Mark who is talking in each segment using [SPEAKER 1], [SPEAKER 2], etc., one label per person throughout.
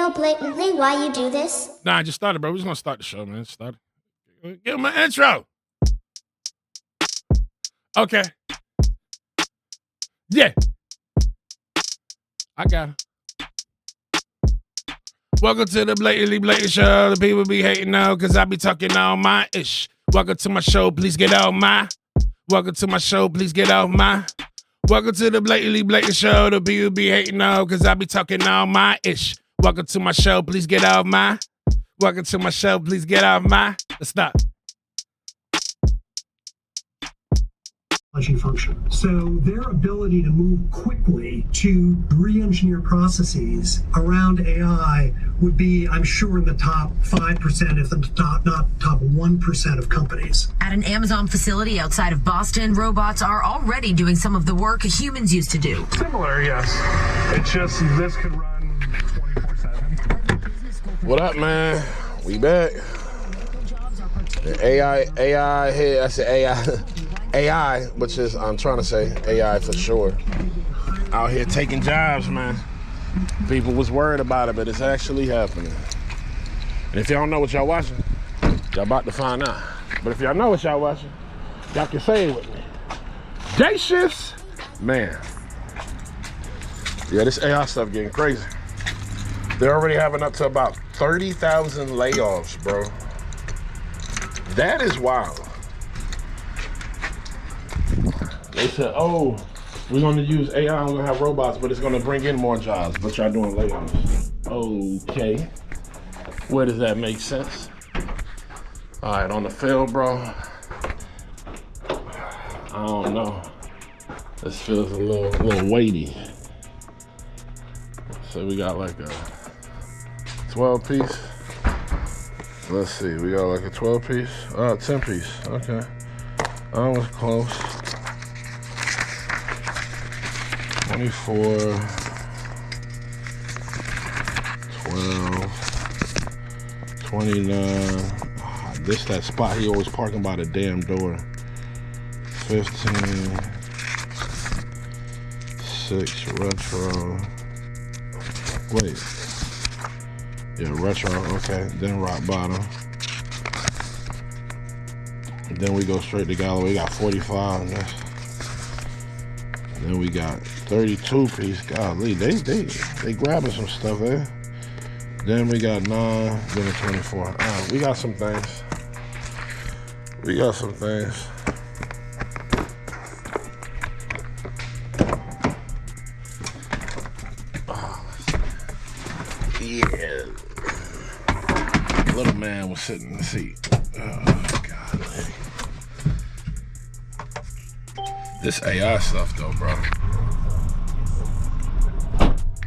[SPEAKER 1] know blatantly why you do this?
[SPEAKER 2] Nah, I just started, bro. We're just gonna start the show, man. Start it. Give him my intro. Okay. Yeah. I got it. Welcome to the Blatantly Blatant Show. The people be hating now because I be talking all my ish. Welcome to my show, please get off my. Welcome to my show, please get off my. Welcome to the Blatantly Blatant Show. The people be hating now because I be talking all my ish. Welcome to my show, please get off my. Welcome to my show, please get off my. Let's stop.
[SPEAKER 3] Function. So their ability to move quickly to re-engineer processes around AI would be, I'm sure, in the top 5%, if not top 1% of companies.
[SPEAKER 4] At an Amazon facility outside of Boston, robots are already doing some of the work humans used to do.
[SPEAKER 5] Similar, yes. It's just this could run 24/7.
[SPEAKER 2] What up, man? We back. The AI here. I said AI, which is, I'm trying to say AI for sure. Out here taking jobs, man. People was worried about it, but it's actually happening. And if y'all don't know what y'all watching, y'all about to find out. But if y'all know what y'all watching, y'all can say it with me. Day shifts, man. Yeah, this AI stuff getting crazy. They're already having up to about 30,000 layoffs, bro. That is wild. They said, oh, we're going to use AI, we're going to have robots, but it's going to bring in more jobs, but y'all doing layoffs. Okay. Where does that make sense? All right, on the field, bro. I don't know. This feels a little weighty. So we got like a 12 piece. Let's see, we got like a 12 piece. 10 piece, okay. I was close. 24, 12, 29. This that spot he always parking by the damn door. 15, 6 retro. Wait. Yeah, retro, okay. Then rock bottom. Then we go straight to Galloway. We got 45. Then we got 32 piece. Golly, they grabbing some stuff there. Then we got 9, then a 24. We got some things. We got some things. Yeah. Little man was sitting in the seat. Oh, golly. This AI stuff though, bro.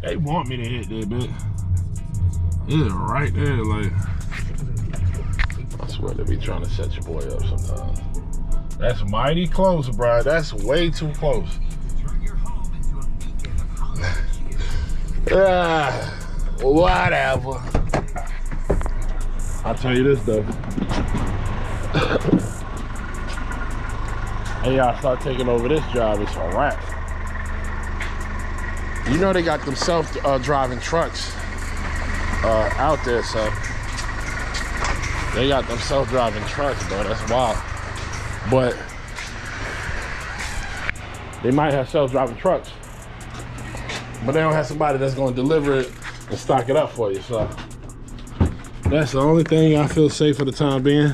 [SPEAKER 2] They want me to hit that bit. Yeah, right there, like. I swear they be trying to set your boy up sometimes. That's mighty close, bro. That's way too close. Whatever. I'll tell you this though. AI start taking over this job, it's a wrap. You know they got them self-driving trucks out there, so they got them self-driving trucks, bro. That's wild. But they might have self-driving trucks, but they don't have somebody that's going to deliver it and stock it up for you. So that's the only thing I feel safe for the time being.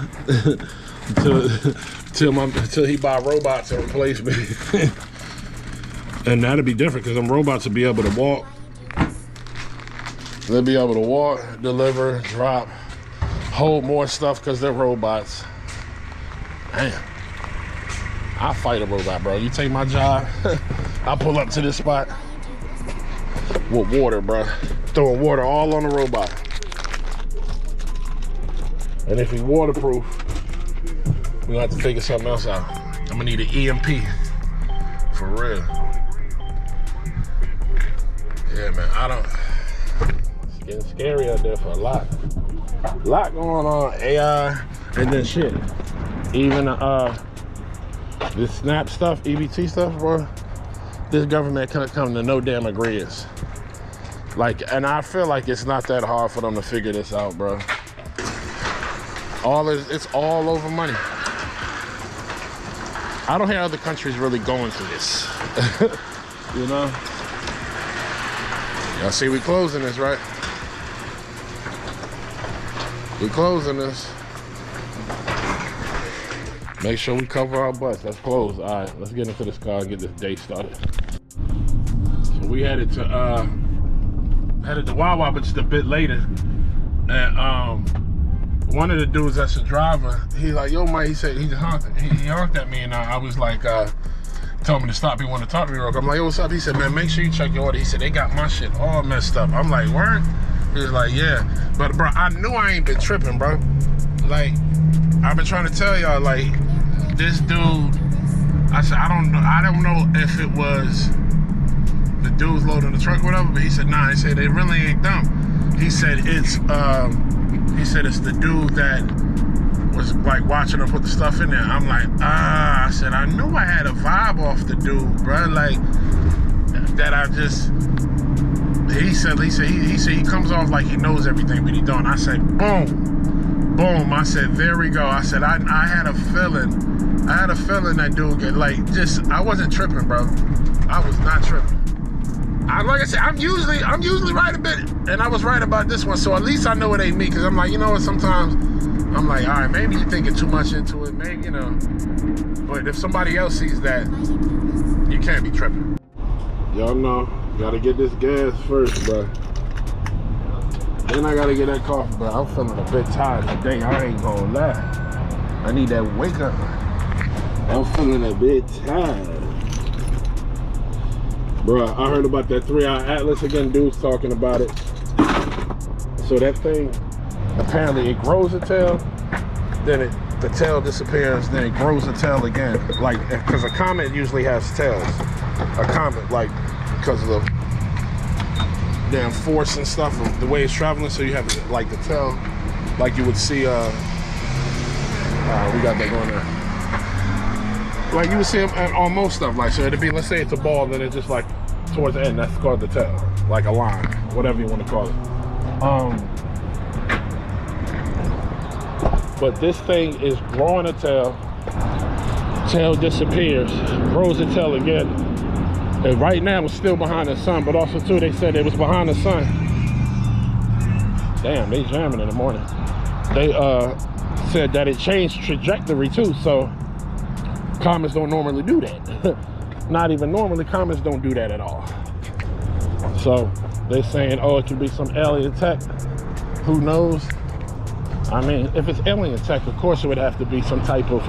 [SPEAKER 2] Until he buy robots to replace me. And that'll be different because them robots will be able to walk. They'll be able to walk, deliver, drop, hold more stuff because they're robots. Damn. I'll fight a robot, bro. You take my job, I'll pull up to this spot with water, bro. Throwing water all on the robot. And if he's waterproof, we're gonna have to figure something else out. I'm gonna need an EMP, for real. Yeah, man, it's getting scary out there for a lot. A lot going on, AI, and then shit. Even this SNAP stuff, EBT stuff, bro. This government can't come to no damn agreements. Like, and I feel like it's not that hard for them to figure this out, bro. It's all over money. I don't hear other countries really going through this. You know? Y'all see we closing this, right? We closing this. Make sure we cover our butts. Let's close. All right, let's get into this car and get this day started. So we headed to Wawa, but just a bit later. And one of the dudes that's a driver, he's like, yo, Mike, he said, he honked at me, and I was like, told me to stop. He wanted to talk to me real quick. I'm like, yo, what's up? He said, man, make sure you check your order. He said, they got my shit all messed up. I'm like, word? He was like, yeah. But bro, I knew I ain't been tripping, bro. Like, I've been trying to tell y'all, like, this dude, I said, I don't know if it was the dudes loading the truck or whatever, but he said, nah, he said, they really ain't dumb. He said, it's the dude that was like watching her put the stuff in there. I'm like, I said, I knew I had a vibe off the dude, bro. Like, that I just, he said he comes off like he knows everything, but he don't. I said, boom, boom. I said, there we go. I said, I had a feeling that dude get like, I wasn't tripping, bro. I was not tripping. Like I said, I'm usually right a bit, and I was right about this one, so at least I know it ain't me, because I'm like, you know what, sometimes I'm like, all right, maybe you're thinking too much into it, maybe, you know, but if somebody else sees that, you can't be tripping. Y'all know, gotta get this gas first, bro. Then I gotta get that coffee, bro. I'm feeling a bit tired today, I ain't gonna lie. I need that wake up. I'm feeling a bit tired. Bro, I heard about that 3-eye atlas again, dudes talking about it. So that thing, apparently it grows a tail, then the tail disappears, then it grows a tail again. Like, because a comet usually has tails. A comet, like, because of the damn force and stuff, of the way it's traveling, so you have, like, the tail, like you would see, we got that going there. Like you would see them on most stuff, like, so it'd be, let's say it's a ball, then it's just like towards the end, that's called the tail, like a line, whatever you want to call it. But this thing is growing a tail disappears, grows a tail again, and right now it's still behind the sun, but also too, they said it was behind the sun. Damn, they jamming in the morning. They said that it changed trajectory too, so comets don't normally do that. Not even normally, comets don't do that at all. So they're saying, oh, it could be some alien tech. Who knows? I mean, if it's alien tech, of course it would have to be some type of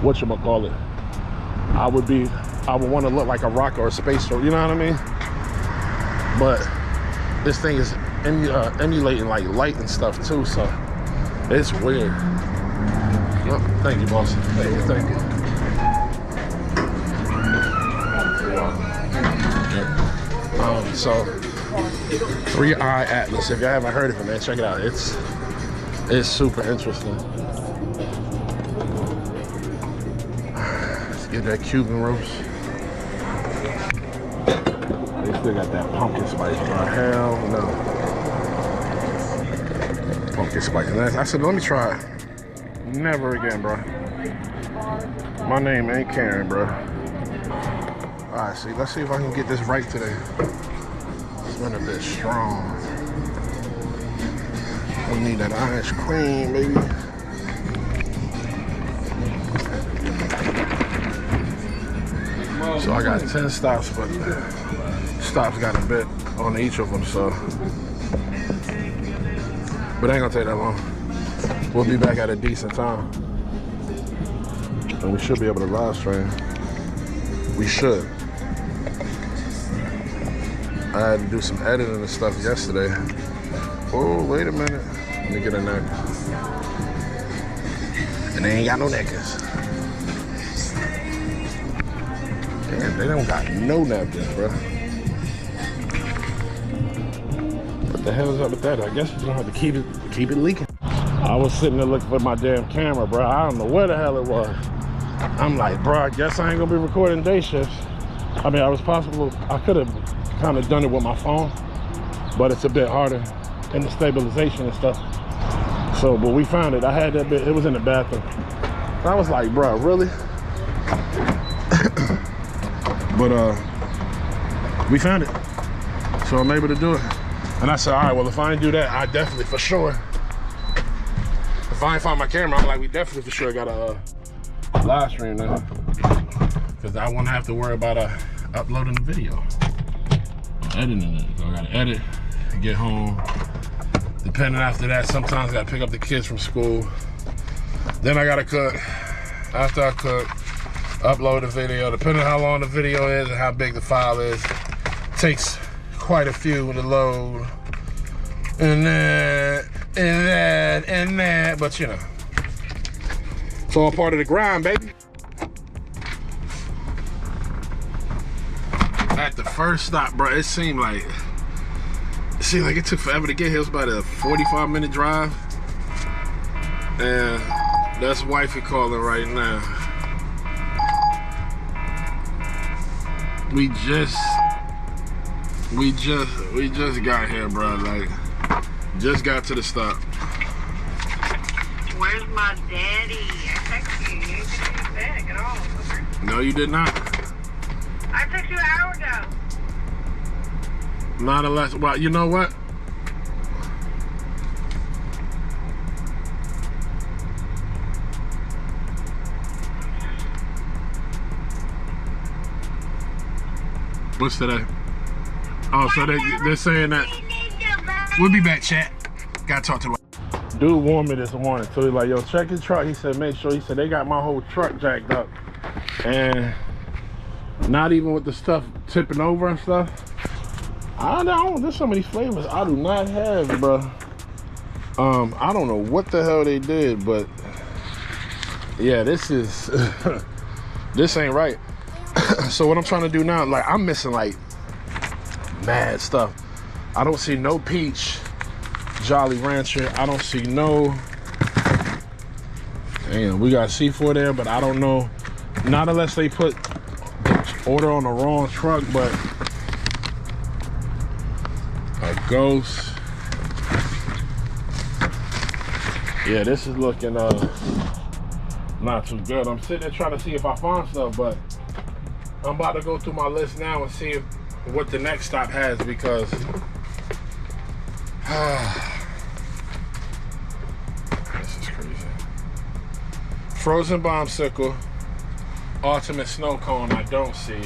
[SPEAKER 2] whatchamacallit. I would want to look like a rock or a space, or you know what I mean? But this thing is emulating like light and stuff too, so it's weird. Oh, thank you, boss. Thank you. So 3-eye atlas. If you haven't heard of it, man, check it out. It's super interesting. Let's get that Cuban roast. They still got that pumpkin spice, bro. Hell no. Pumpkin spice. I said, let me try it. Never again, bro. My name ain't Karen, bro. All right, let's see if I can get this right today. It's been a bit strong. We need that ice cream, baby. So I got 10 stops, but stops got a bit on each of them, so. But it ain't gonna take that long. We'll be back at a decent time. And we should be able to live stream. We should. I had to do some editing and stuff yesterday. Oh, wait a minute. Let me get a neck. And they ain't got no neckers. Damn, they don't got no napkins, bro. What the hell is up with that? I guess you're gonna have to keep it leaking. I was sitting there looking for my damn camera, bro. I don't know where the hell it was. I'm like, bro, I guess I ain't gonna be recording day shifts. I mean, I could have kind of done it with my phone, but it's a bit harder in the stabilization and stuff. So, but we found it. I had that bit, it was in the bathroom. I was like, bro, really? But we found it. So I'm able to do it. And I said, all right, well, if I ain't do that, I definitely, for sure, if I ain't find my camera, I'm like, we definitely for sure got a live stream now. Because I won't have to worry about uploading the video. I'm editing it. So I gotta edit, get home. Depending after that, sometimes I gotta pick up the kids from school. Then I gotta cook. After I cook, upload the video. Depending on how long the video is and how big the file is, takes quite a few to load. And that, but you know. It's all part of the grind, baby. At the first stop, bro, it seemed like it took forever to get here. It was about a 45-minute drive. And that's wifey calling right now. We just got here, bro. Like, just got to the stop.
[SPEAKER 6] Where's my daddy? I texted you. You didn't get me back at all. Okay.
[SPEAKER 2] No, you did not.
[SPEAKER 6] I texted you an hour ago.
[SPEAKER 2] Not unless, well, you know what? What's today? Oh, so they're saying that. We'll be back, chat. Gotta talk to the dude warned me this morning. So he's like, yo, check your truck. He said, make sure. He said, they got my whole truck jacked up. And not even with the stuff tipping over and stuff. I don't, there's some of these flavors I do not have, bro. I don't know what the hell they did, but yeah, this is, this ain't right. So what I'm trying to do now, like, I'm missing like mad stuff. I don't see no peach Jolly Rancher. I don't see no, damn, we got C4 there, but I don't know, not unless they put order on the wrong truck, but a Ghost. Yeah, this is looking not too good. I'm sitting there trying to see if I find stuff, but I'm about to go through my list now and see what the next stop has, because this is crazy. Frozen Bombsicle, Ultimate Snow Cone, I don't see.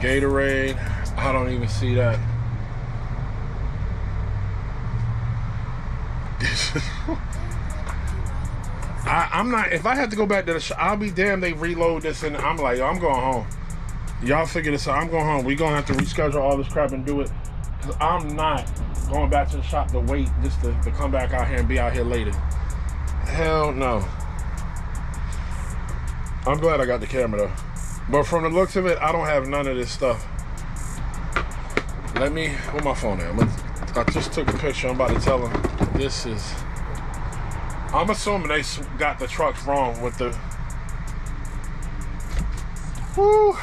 [SPEAKER 2] Gatorade, I don't even see that. I'm not, if I have to go back to the shop, I'll be damned they reload this and I'm like, yo, I'm going home. Y'all figure this out, I'm going home. We're gonna have to reschedule all this crap and do it. Cause I'm not going back to the shop to wait just to come back out here and be out here later. Hell no. I'm glad I got the camera though. But from the looks of it, I don't have none of this stuff. Let me, where my phone at? I just took a picture, I'm about to tell them this is, I'm assuming they got the trucks wrong with the, whoo.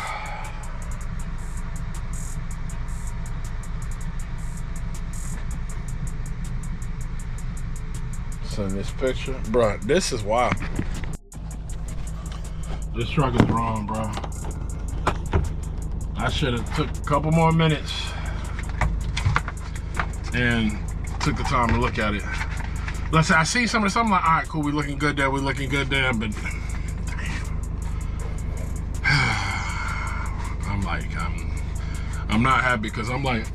[SPEAKER 2] Send this picture. Bruh, this is wild. This truck is wrong, bro. I should have took a couple more minutes and took the time to look at it. Let's say I see some of this, I'm like, all right, cool, we looking good there, we looking good there, but I'm like, I'm not happy because I'm like,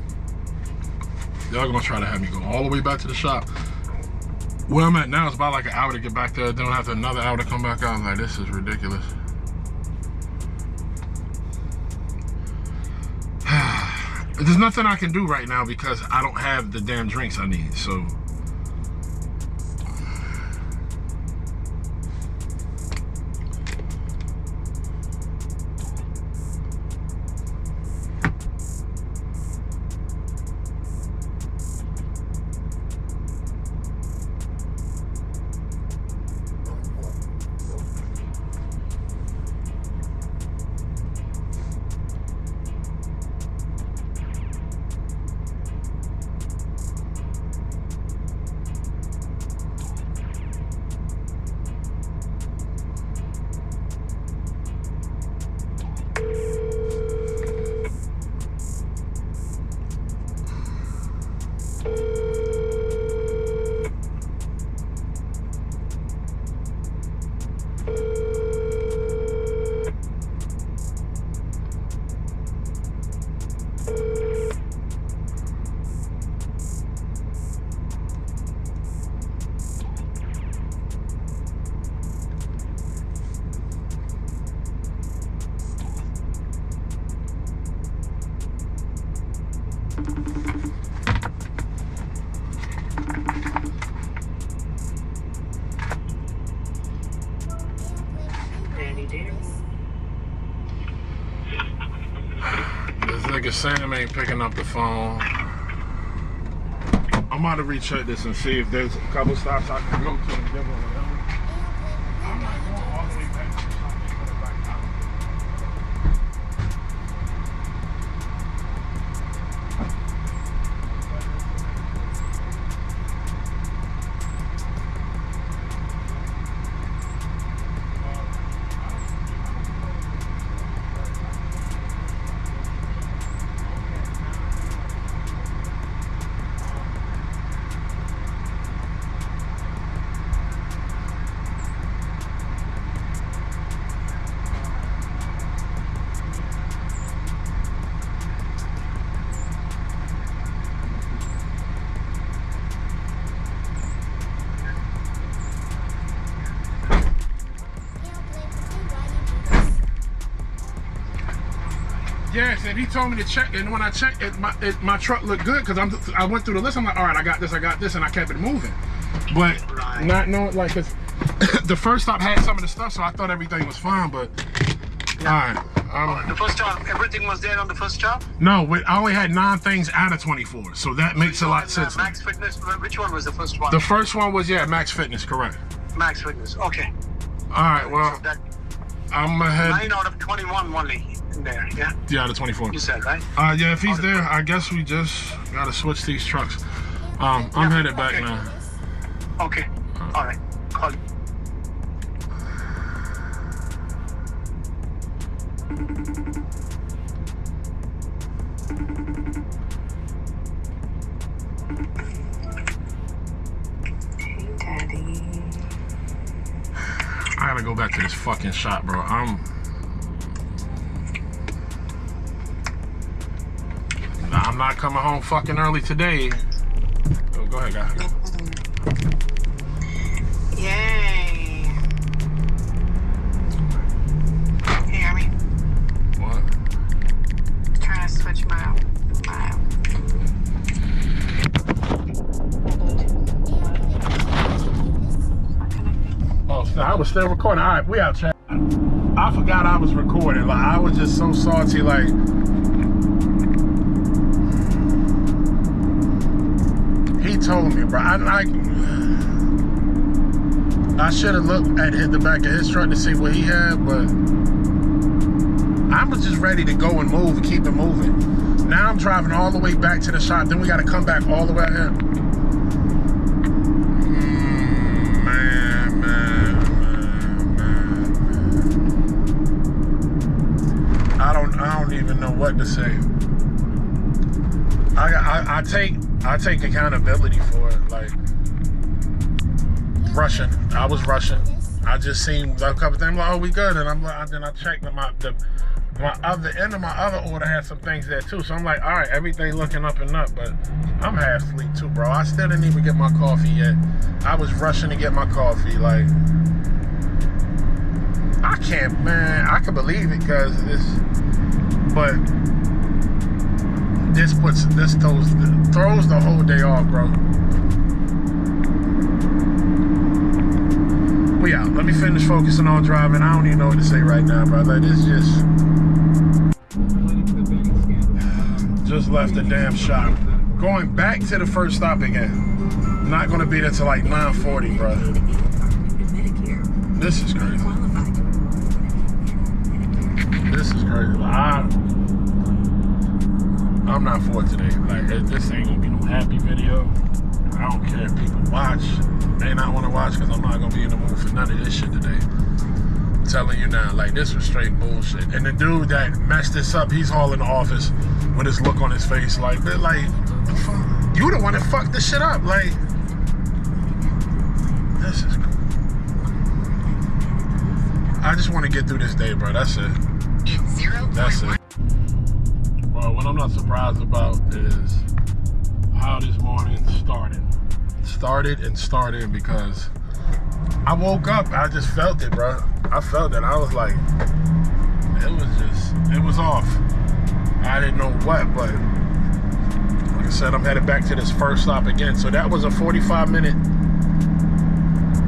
[SPEAKER 2] y'all gonna try to have me go all the way back to the shop. Where I'm at now is about like an hour to get back there, then I'll have to another hour to come back out. I'm like, this is ridiculous. There's nothing I can do right now because I don't have the damn drinks I need, so.
[SPEAKER 6] Danny Davis.
[SPEAKER 2] This nigga Sam ain't picking up the phone. I'm about to recheck this and see if there's a couple stops I can go to and give them whatever. I'm not going all the way back to the stop and put it back out. Yes, and he told me to check, and when I checked it, my truck looked good because I went through the list. I'm like, all right, I got this, and I kept it moving. But not knowing, like, cause the first stop had some of the stuff, so I thought everything was fine. But all right,
[SPEAKER 7] the first job, everything was there on the first job?
[SPEAKER 2] No, I only had 9 things out of 24, so that makes a lot of sense.
[SPEAKER 7] Max Fitness. Which one was the first one?
[SPEAKER 2] The first one was Max Fitness, correct?
[SPEAKER 7] Max Fitness. Okay.
[SPEAKER 2] All right, well,
[SPEAKER 7] so
[SPEAKER 2] I'm ahead.
[SPEAKER 7] 9 out of 21 only. There, yeah?
[SPEAKER 2] Yeah, out of 24.
[SPEAKER 7] You said, right?
[SPEAKER 2] Yeah, if he's there, I guess we just gotta switch these trucks. I'm headed back now.
[SPEAKER 7] Okay. All right. Call you.
[SPEAKER 6] Hey, Daddy.
[SPEAKER 2] I gotta go back to this fucking shop, bro. I'm not coming home fucking early today. Oh, go ahead, guys.
[SPEAKER 6] Yay. Hey, Army.
[SPEAKER 2] What?
[SPEAKER 6] Trying to switch my
[SPEAKER 2] Oh, so I was still recording. All right, we out, chat. I forgot I was recording. Like, I was just so salty, like. He told me, bro. I should have looked at the back of his truck to see what he had, but I was just ready to go and move and keep it moving. Now I'm driving all the way back to the shop. Then we got to come back all the way out here. Man. I don't even know what to say. I take accountability for it. Like, rushing. I was rushing. I just seen a couple things. Like, oh, we good, and I'm like, then I checked my other end of my other order had some things there too. So I'm like, all right, everything looking up and up, but I'm half asleep too, bro. I still didn't even get my coffee yet. I was rushing to get my coffee. Like, I can't, man. I can believe it because but this throws the whole day off, bro. We out. Let me finish focusing on driving. I don't even know what to say right now, bro. Like, it's just left the damn shop. Going back to the first stop again. Not gonna be there till like 9:40, bro. This is crazy. This is crazy. I'm not for it today. Like, this ain't gonna be no happy video. I don't care if people watch. They not want to watch because I'm not gonna be in the mood for none of this shit today. I'm telling you now, like, this was straight bullshit. And the dude that messed this up, he's all in the office with his look on his face, like, you the one that fucked this shit up. Like, this is cool. I just want to get through this day, bro. That's it. That's it. Well, what I'm not surprised about is how this morning started because I woke up, I just felt it, bro. I felt it. I was like, it was off. I didn't know what, but I said, I'm headed back to this first stop again. So that was a 45-minute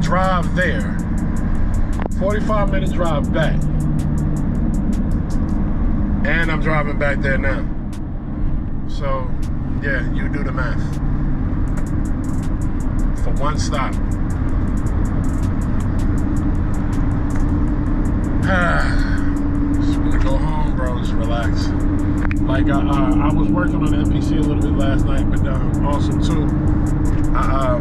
[SPEAKER 2] drive there. 45-minute drive back. And I'm driving back there now. So, yeah, you do the math. For one stop. Just wanna go home, bro, just relax. Like, I was working on the MPC a little bit last night, but also, too, I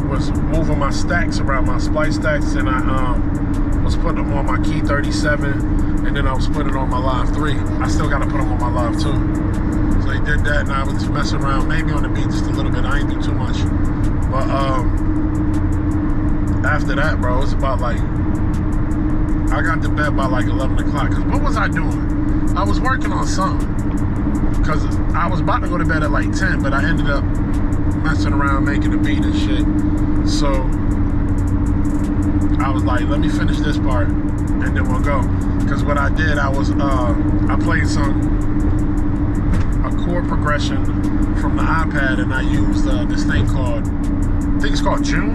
[SPEAKER 2] was moving my stacks around, my splice stacks, and I was putting them on my Key 37, and then I was putting it on my Live 3. I still got to put them on my Live 2. So they did that, and I was just messing around, maybe on the beat just a little bit. I ain't do too much. But after that, bro, it's about like, I got to bed by like 11 o'clock. Because what was I doing? I was working on something. Because I was about to go to bed at like 10, but I ended up messing around making a beat and shit. So I was like, let me finish this part and then we'll go. Because what I did, I played a chord progression from the iPad, and I used this thing called, I think it's called June,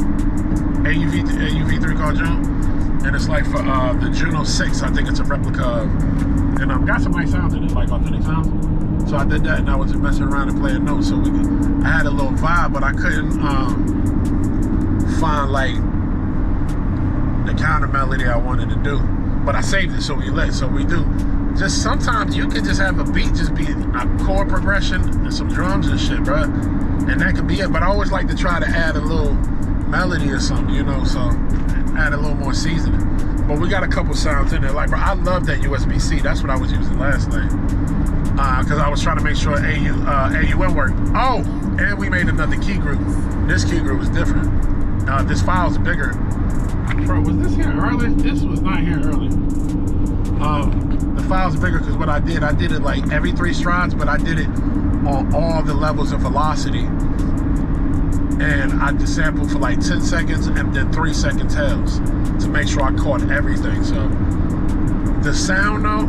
[SPEAKER 2] AUV3 called June. And it's like for the Juno 6, I think it's a replica of, and got some nice sounds in it, like authentic sounds. So I did that, and I was just messing around and playing notes. So I had a little vibe, but I couldn't find like the counter melody I wanted to do. But I saved it, so we lit. So we do. Just sometimes you can just have a beat, just be a chord progression and some drums and shit, bro. And that could be it. But I always like to try to add a little melody or something, you know, so add a little more seasoning. But we got a couple sounds in there. Like, bro, I love that USB-C. That's what I was using last night. Because I was trying to make sure AUN worked. Oh, and we made another key group. This key group was different. This file's bigger. Bro, was this here early? This was not here early. The file's bigger because what I did it like every 3 strides, but I did it on all the levels of velocity. And I just sampled for like 10 seconds and then 3 second tails to make sure I caught everything. So the sound though,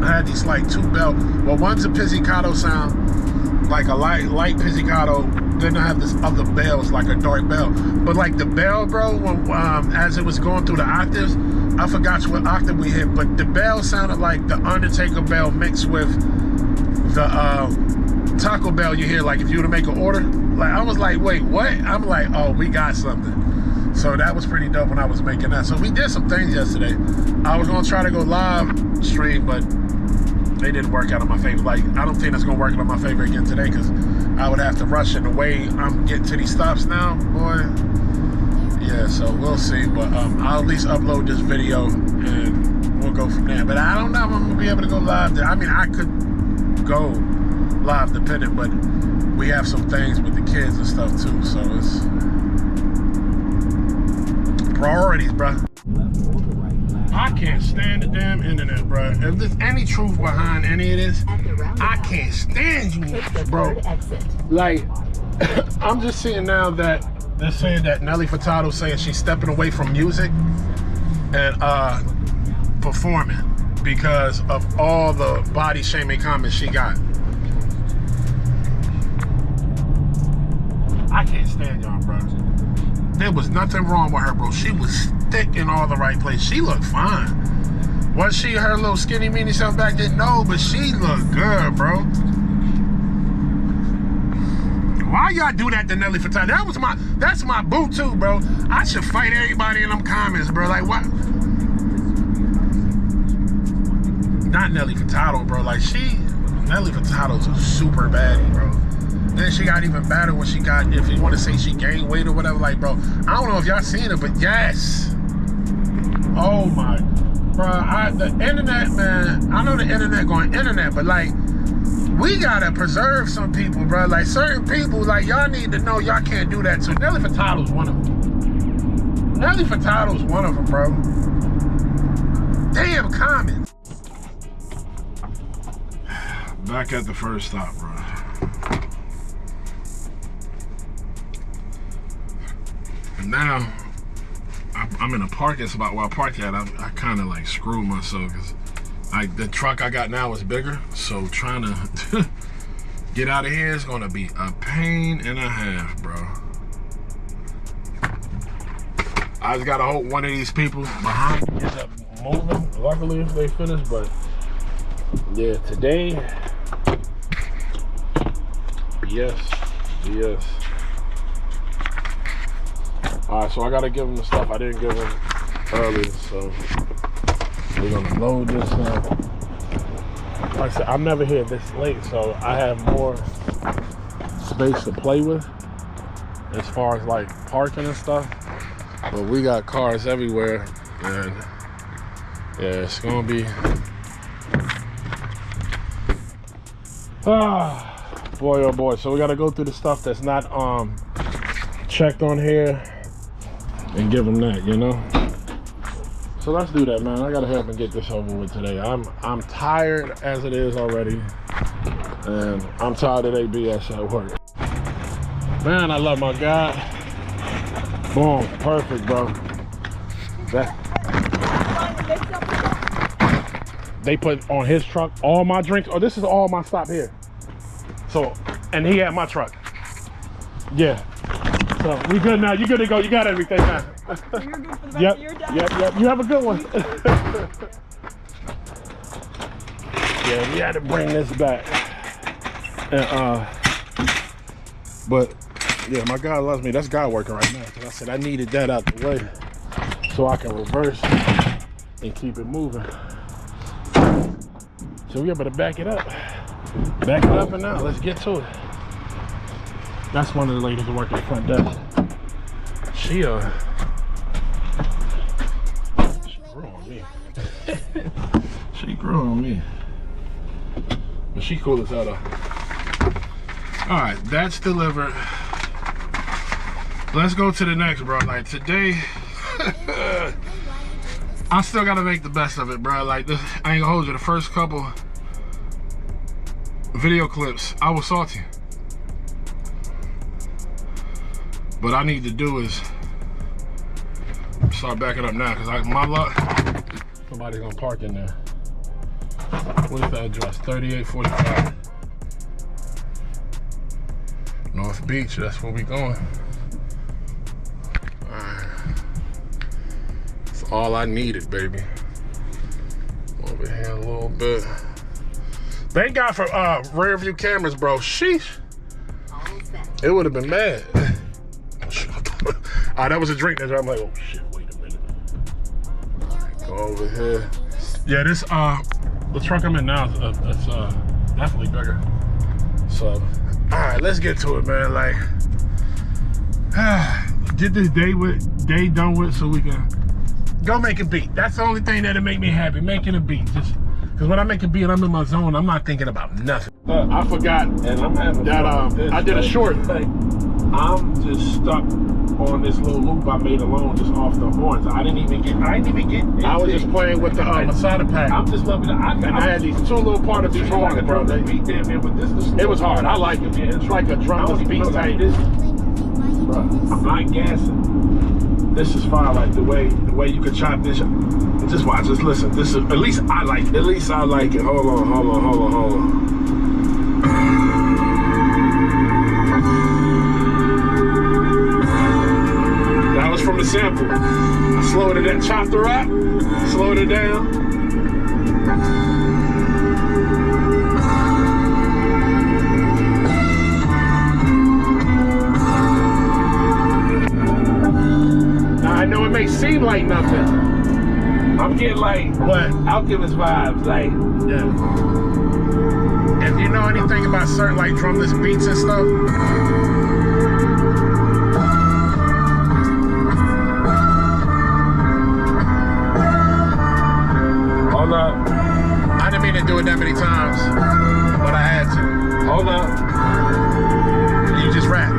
[SPEAKER 2] I had these like 2 bell. Well, one's a pizzicato sound, like a light pizzicato. Then I have this other bell, it's like a dark bell. But like the bell, bro, when, as it was going through the octaves, I forgot what octave we hit, but the bell sounded like the Undertaker bell mixed with the Taco Bell you hear, like if you were to make an order. Like, I was like, wait, what? I'm like, oh, we got something. So that was pretty dope when I was making that. So we did some things yesterday. I was gonna try to go live stream, but they didn't work out in my favor. Like, I don't think that's gonna work out in my favor again today, because I would have to rush it. The way I'm getting to these stops now, boy. Yeah, so we'll see. But I'll at least upload this video and we'll go from there. But I don't know if I'm gonna be able to go live there. I mean, I could go live dependent, but we have some things with the kids and stuff too, so it's priorities, bro. I can't stand the damn internet, bro. If there's any truth behind any of this, I can't stand you, bro. Like, I'm just seeing now that they're saying that Nelly Furtado saying she's stepping away from music and performing because of all the body shaming comments she got. I can't stand y'all, bro. There was nothing wrong with her, bro. She was thick in all the right places. She looked fine. Was she her little skinny meanie self back then? No, but she looked good, bro. Why y'all do that to Nelly Furtado? That's my boo too, bro. I should fight everybody in them comments, bro. Like, what? Not Nelly Furtado, bro. Like, Nelly Furtado's a super baddie, bro. Then she got even better when she got, if you want to say she gained weight or whatever, like, bro, I don't know if y'all seen it, but yes. Oh my, bro, the internet, man, I know the internet going internet, but like, we gotta preserve some people, bro. Like, certain people, like, y'all need to know y'all can't do that too. Nelly Furtado's one of them. Nelly Furtado's one of them, bro. Damn comments. Back at the first stop, bro. Now I'm in a parking spot where I parked at. I kind of like screwed myself because the truck I got now is bigger, so trying to Get out of here, it's gonna be a pain and a half, bro. I just gotta hope one of these people behind me ends up moving. Luckily, if they finish, but yeah, today, yes. All right, so I gotta give them the stuff I didn't give them earlier, so we're gonna load this up. Like I said, I'm never here this late, so I have more space to play with as far as like parking and stuff. But we got cars everywhere, and yeah, it's gonna be boy oh boy. So we gotta go through the stuff that's not checked on here and give them that, you know. So let's do that, man. I gotta help and get this over with today. I'm tired as it is already, and I'm tired of that BS at work. Man, I love my guy. Boom, perfect, bro. That they put on his truck all my drinks. Oh, this is all my stop here. So, and he had my truck. Yeah. So we good now. You good to go. You got everything now.
[SPEAKER 8] So you're good for the rest of your day?
[SPEAKER 2] Yep. You have a good one. Yeah, we had to bring this back. And but yeah, my guy loves me. That's guy working right now. Cause I said I needed that out the way so I can reverse and keep it moving. So we able to back it up. Back it up and now let's get to it. That's one of the ladies who work at the front desk. She grew on me. She grew on me. But she cool as hell though. Alright, that's delivered. Let's go to the next, bro. Like today, I still gotta make the best of it, bro. Like this, I ain't gonna hold you. The first couple video clips, I was salty. What I need to do is start backing up now, cause my luck, somebody's gonna park in there. What is the address? 3845 North Beach. That's where we going. That's all I needed, baby. Over here a little bit. Thank God for rear view cameras, bro. Sheesh. It would have been bad. That was a drink. That's why I'm like, oh shit, wait a minute. Go over here. Yeah, this the truck I'm in now is definitely bigger. So, all right, let's get to it, man. Like, get this day done with so we can go make a beat. That's the only thing that'll make me happy, making a beat. Just because when I make a beat, I'm in my zone. I'm not thinking about nothing. I forgot, and I'm having that I did a short. Like, I'm just stuck on this little loop I made alone, just off the horns. I didn't even get. I was just playing with the Masada pack. I'm just loving it. I had these two little part of these horns, bro. It was hard. I like it. It's like a drumless beat type. Bro, I'm not gassing. This is fire. Like the way you could chop this. Just watch. Just listen. This is at least I like it. At least I like it. Hold on. From the sample. I slowed it down, chopped the rock, slowed it down. Now I know it may seem like nothing. I'm getting like what? Alchemist vibes, like yeah. If you know anything about certain like drumless beats and stuff. Hold up. I didn't mean to do it that many times, but I had to. Hold up. You just rap.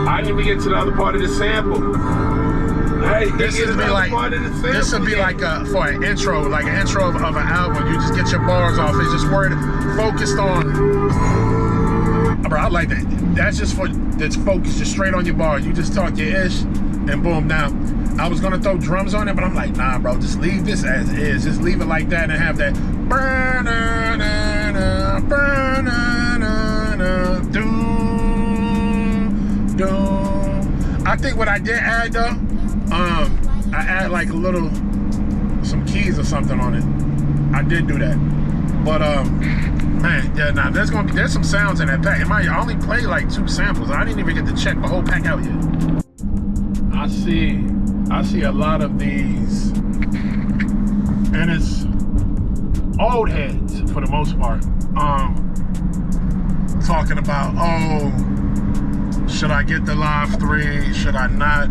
[SPEAKER 2] I didn't even get to the other part of the sample. Hey, this would be like for an intro, like an intro of an album. You just get your bars off. It's just focused on. Bro, I like that. That's just that's focused just straight on your bar. You just talk your ish, and boom. Now, I was gonna throw drums on it, but I'm like, nah, bro, just leave this as is. Just leave it like that and have that. what I did add though. I add like some keys or something on it. I did do that. But man, yeah, nah, there's some sounds in that pack. I only played like 2 samples. I didn't even get to check the whole pack out yet. I see a lot of these, and it's old heads for the most part. Talking about, oh, should I get the Live 3? Should I not?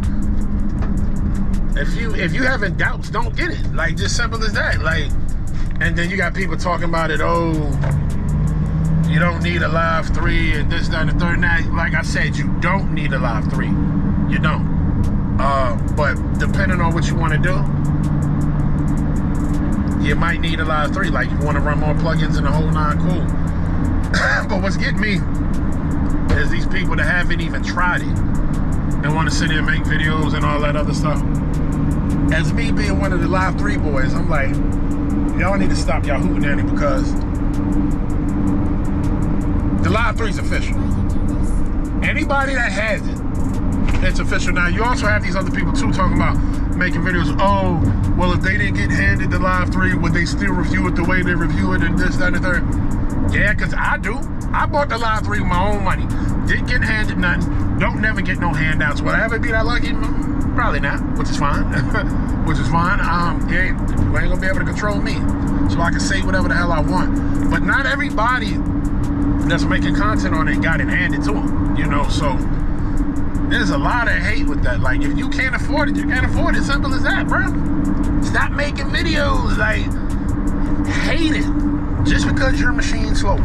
[SPEAKER 2] If you having doubts, don't get it. Like, just simple as that. Like, and then you got people talking about it, oh, you don't need a Live 3 and this, that, and the third. Now, like I said, you don't need a Live 3. You don't. But depending on what you want to do, you might need a Live 3. Like, you want to run more plugins and the whole nine, cool. But what's getting me is these people that haven't even tried it and want to sit there and make videos and all that other stuff. As me being one of the Live 3 boys, I'm like, y'all need to stop y'all hootenanny, because the Live 3 is official. Anybody that has it, it's official. Now, you also have these other people too talking about making videos. Oh, well, if they didn't get handed the Live 3, would they still review it the way they review it and this, that, and the third? Yeah, because I do. I bought the Live 3 with my own money. Didn't get handed nothing. Don't never get no handouts. Will I ever be that lucky? Probably not, which is fine. Which is fine. You ain't gonna be able to control me. So I can say whatever the hell I want. But not everybody that's making content on it got it handed to them, you know? So there's a lot of hate with that. Like, if you can't afford it, you can't afford it. Simple as that, bro. Stop making videos. Like, hate it just because your machine's slow.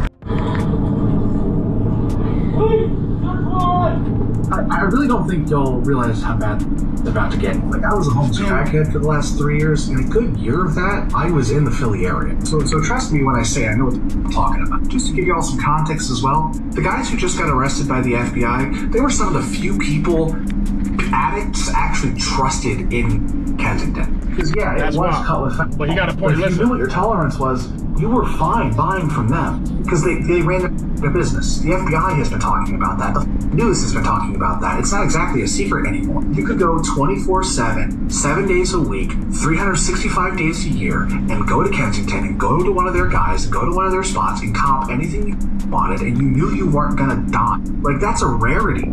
[SPEAKER 9] I really don't think you'll realize how bad it's about to get. Like, I was a homeless crackhead for the last 3 years. In a good year of that, I was in the Philly area. So trust me when I say I know what I'm talking about. Just to give you all some context as well, the guys who just got arrested by the FBI, they were some of the few people addicts actually trusted in Kensington. Because, yeah, it was cut with fentanyl.
[SPEAKER 2] But you got a point.
[SPEAKER 9] If you knew what your tolerance was, you were fine buying from them. Because they ran their business. The FBI has been talking about that. The news has been talking about that. It's not exactly a secret anymore. You could go 24/7, 7 days a week, 365 days a year, and go to Kensington and go to one of their guys and go to one of their spots and cop anything you wanted, and you knew you weren't gonna die. Like, that's a rarity.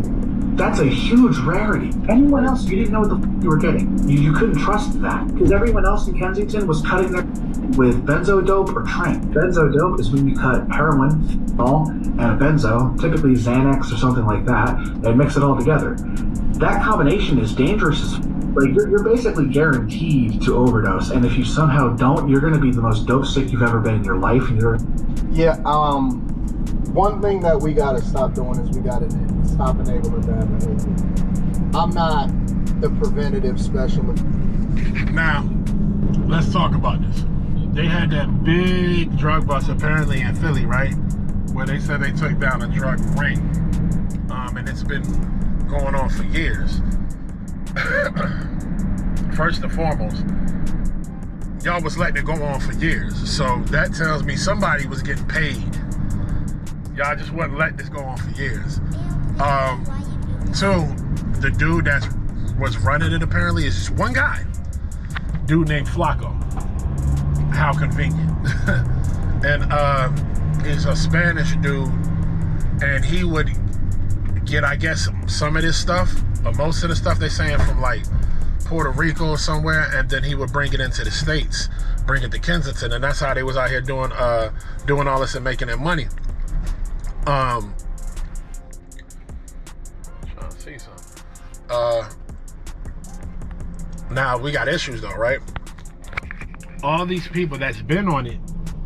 [SPEAKER 9] That's a huge rarity. Anyone else, you didn't know what the you were getting. You couldn't trust that. Because everyone else in Kensington was cutting their with benzo dope or trank. Benzo dope is when you cut heroin, fentanyl, and a benzo, typically Xanax or something like that, and mix it all together. That combination is dangerous as like, you're basically guaranteed to overdose, and if you somehow don't, you're going to be the most dope sick you've ever been in your life. And
[SPEAKER 10] yeah, one thing that we got to stop doing is we got to stop enabling bad behavior. I'm not the preventative specialist.
[SPEAKER 2] Now, let's talk about this. They had that big drug bust apparently in Philly, right? Where they said they took down a drug ring. And it's been going on for years. First and foremost, y'all was letting it go on for years. So that tells me somebody was getting paid. Y'all just wasn't letting this go on for years. Two, the dude that was running it apparently is just one guy. Dude named Flacco. How convenient. And he's a Spanish dude, and he would get, I guess, some of this stuff, or most of the stuff they're saying from like Puerto Rico or somewhere, and then he would bring it into the States, bring it to Kensington, and that's how they was out here doing all this and making their money. Trying to see something. Now we got issues though, right? All these people that's been on it,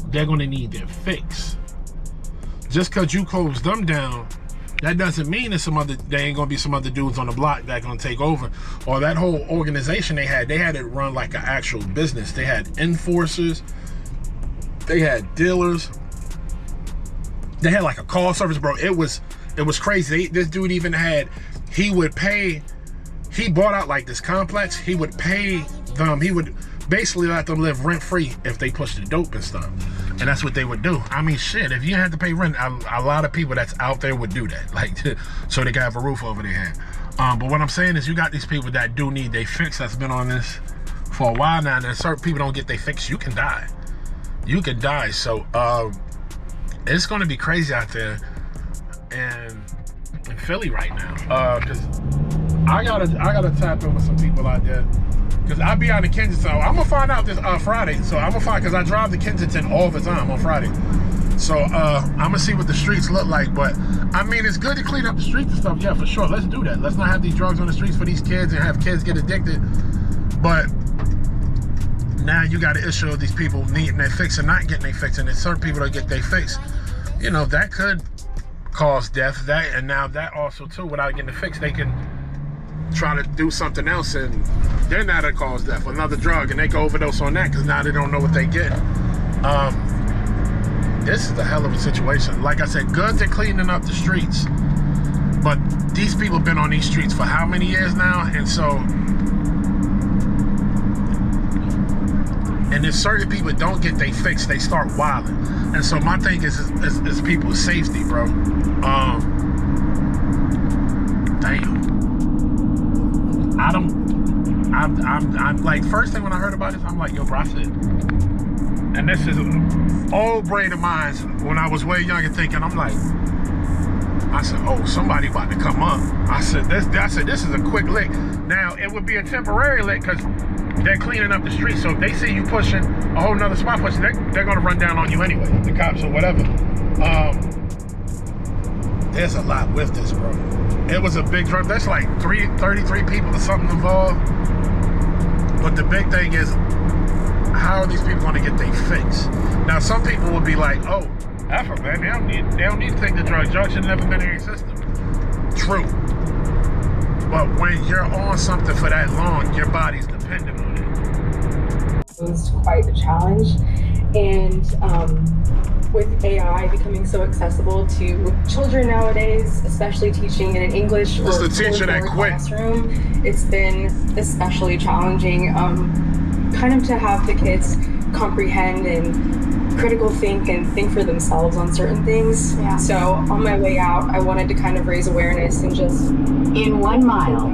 [SPEAKER 2] they're gonna need their fix. Just cause you close them down, that doesn't mean that there ain't gonna be some other dudes on the block that gonna take over. Or that whole organization they had it run like an actual business. They had enforcers, they had dealers, they had like a call service, bro. It was crazy. This dude even had, he bought out like this complex, he would pay them, he would basically let them live rent-free if they pushed the dope and stuff. And that's what they would do. I mean, shit, if you had to pay rent, a lot of people that's out there would do that, like, so they could have a roof over their head. But what I'm saying is you got these people that do need their fix that's been on this for a while now, and certain people don't get their fix, you can die. You can die. So it's gonna be crazy out there in Philly right now. Cause I gotta tap in with some people out there. Cause I be out in Kensington. I'm gonna find out this Friday. So I'm gonna find, cause I drive to Kensington all the time on Friday. So I'm gonna see what the streets look like. But I mean, it's good to clean up the streets and stuff. Yeah, for sure. Let's do that. Let's not have these drugs on the streets for these kids and have kids get addicted. But now you got an issue of these people needing their fix and not getting their fix, and there's certain people that get their fix. You know, that could cause death. That, and now that also too, without getting the fix, they can try to do something else, and then that'll cause death. Another drug, and they can overdose on that because now they don't know what they get. This is a hell of a situation. Like I said, good to cleaning up the streets, but these people have been on these streets for how many years now? And so, and if certain people don't get they fix, they start wilding. And so my thing is people's safety, bro. Damn. I'm like, first thing when I heard about this, I'm like, yo, bro, I said, and this is an old brain of mine when I was way younger thinking, I'm like, I said, oh, somebody about to come up. I said, this is a quick lick. Now, it would be a temporary lick because they're cleaning up the street. So if they see you pushing a whole nother spot pushing, they're going to run down on you anyway, the cops or whatever. There's a lot with this, bro. It was a big drug. That's like 33 people or something involved. But the big thing is, how are these people going to get their fix? Now, some people will be like, oh, effort, man, they don't need to take the drug. Drugs should never been in your system. True. But when you're on something for that long, your body's dependent on it.
[SPEAKER 11] It was quite a challenge. And with AI becoming so accessible to children nowadays, especially teaching in an English or classroom, it's been especially challenging kind of to have the kids comprehend and critical think and think for themselves on certain things. Yeah. So on my way out, I wanted to kind of raise awareness and just
[SPEAKER 12] in 1 mile,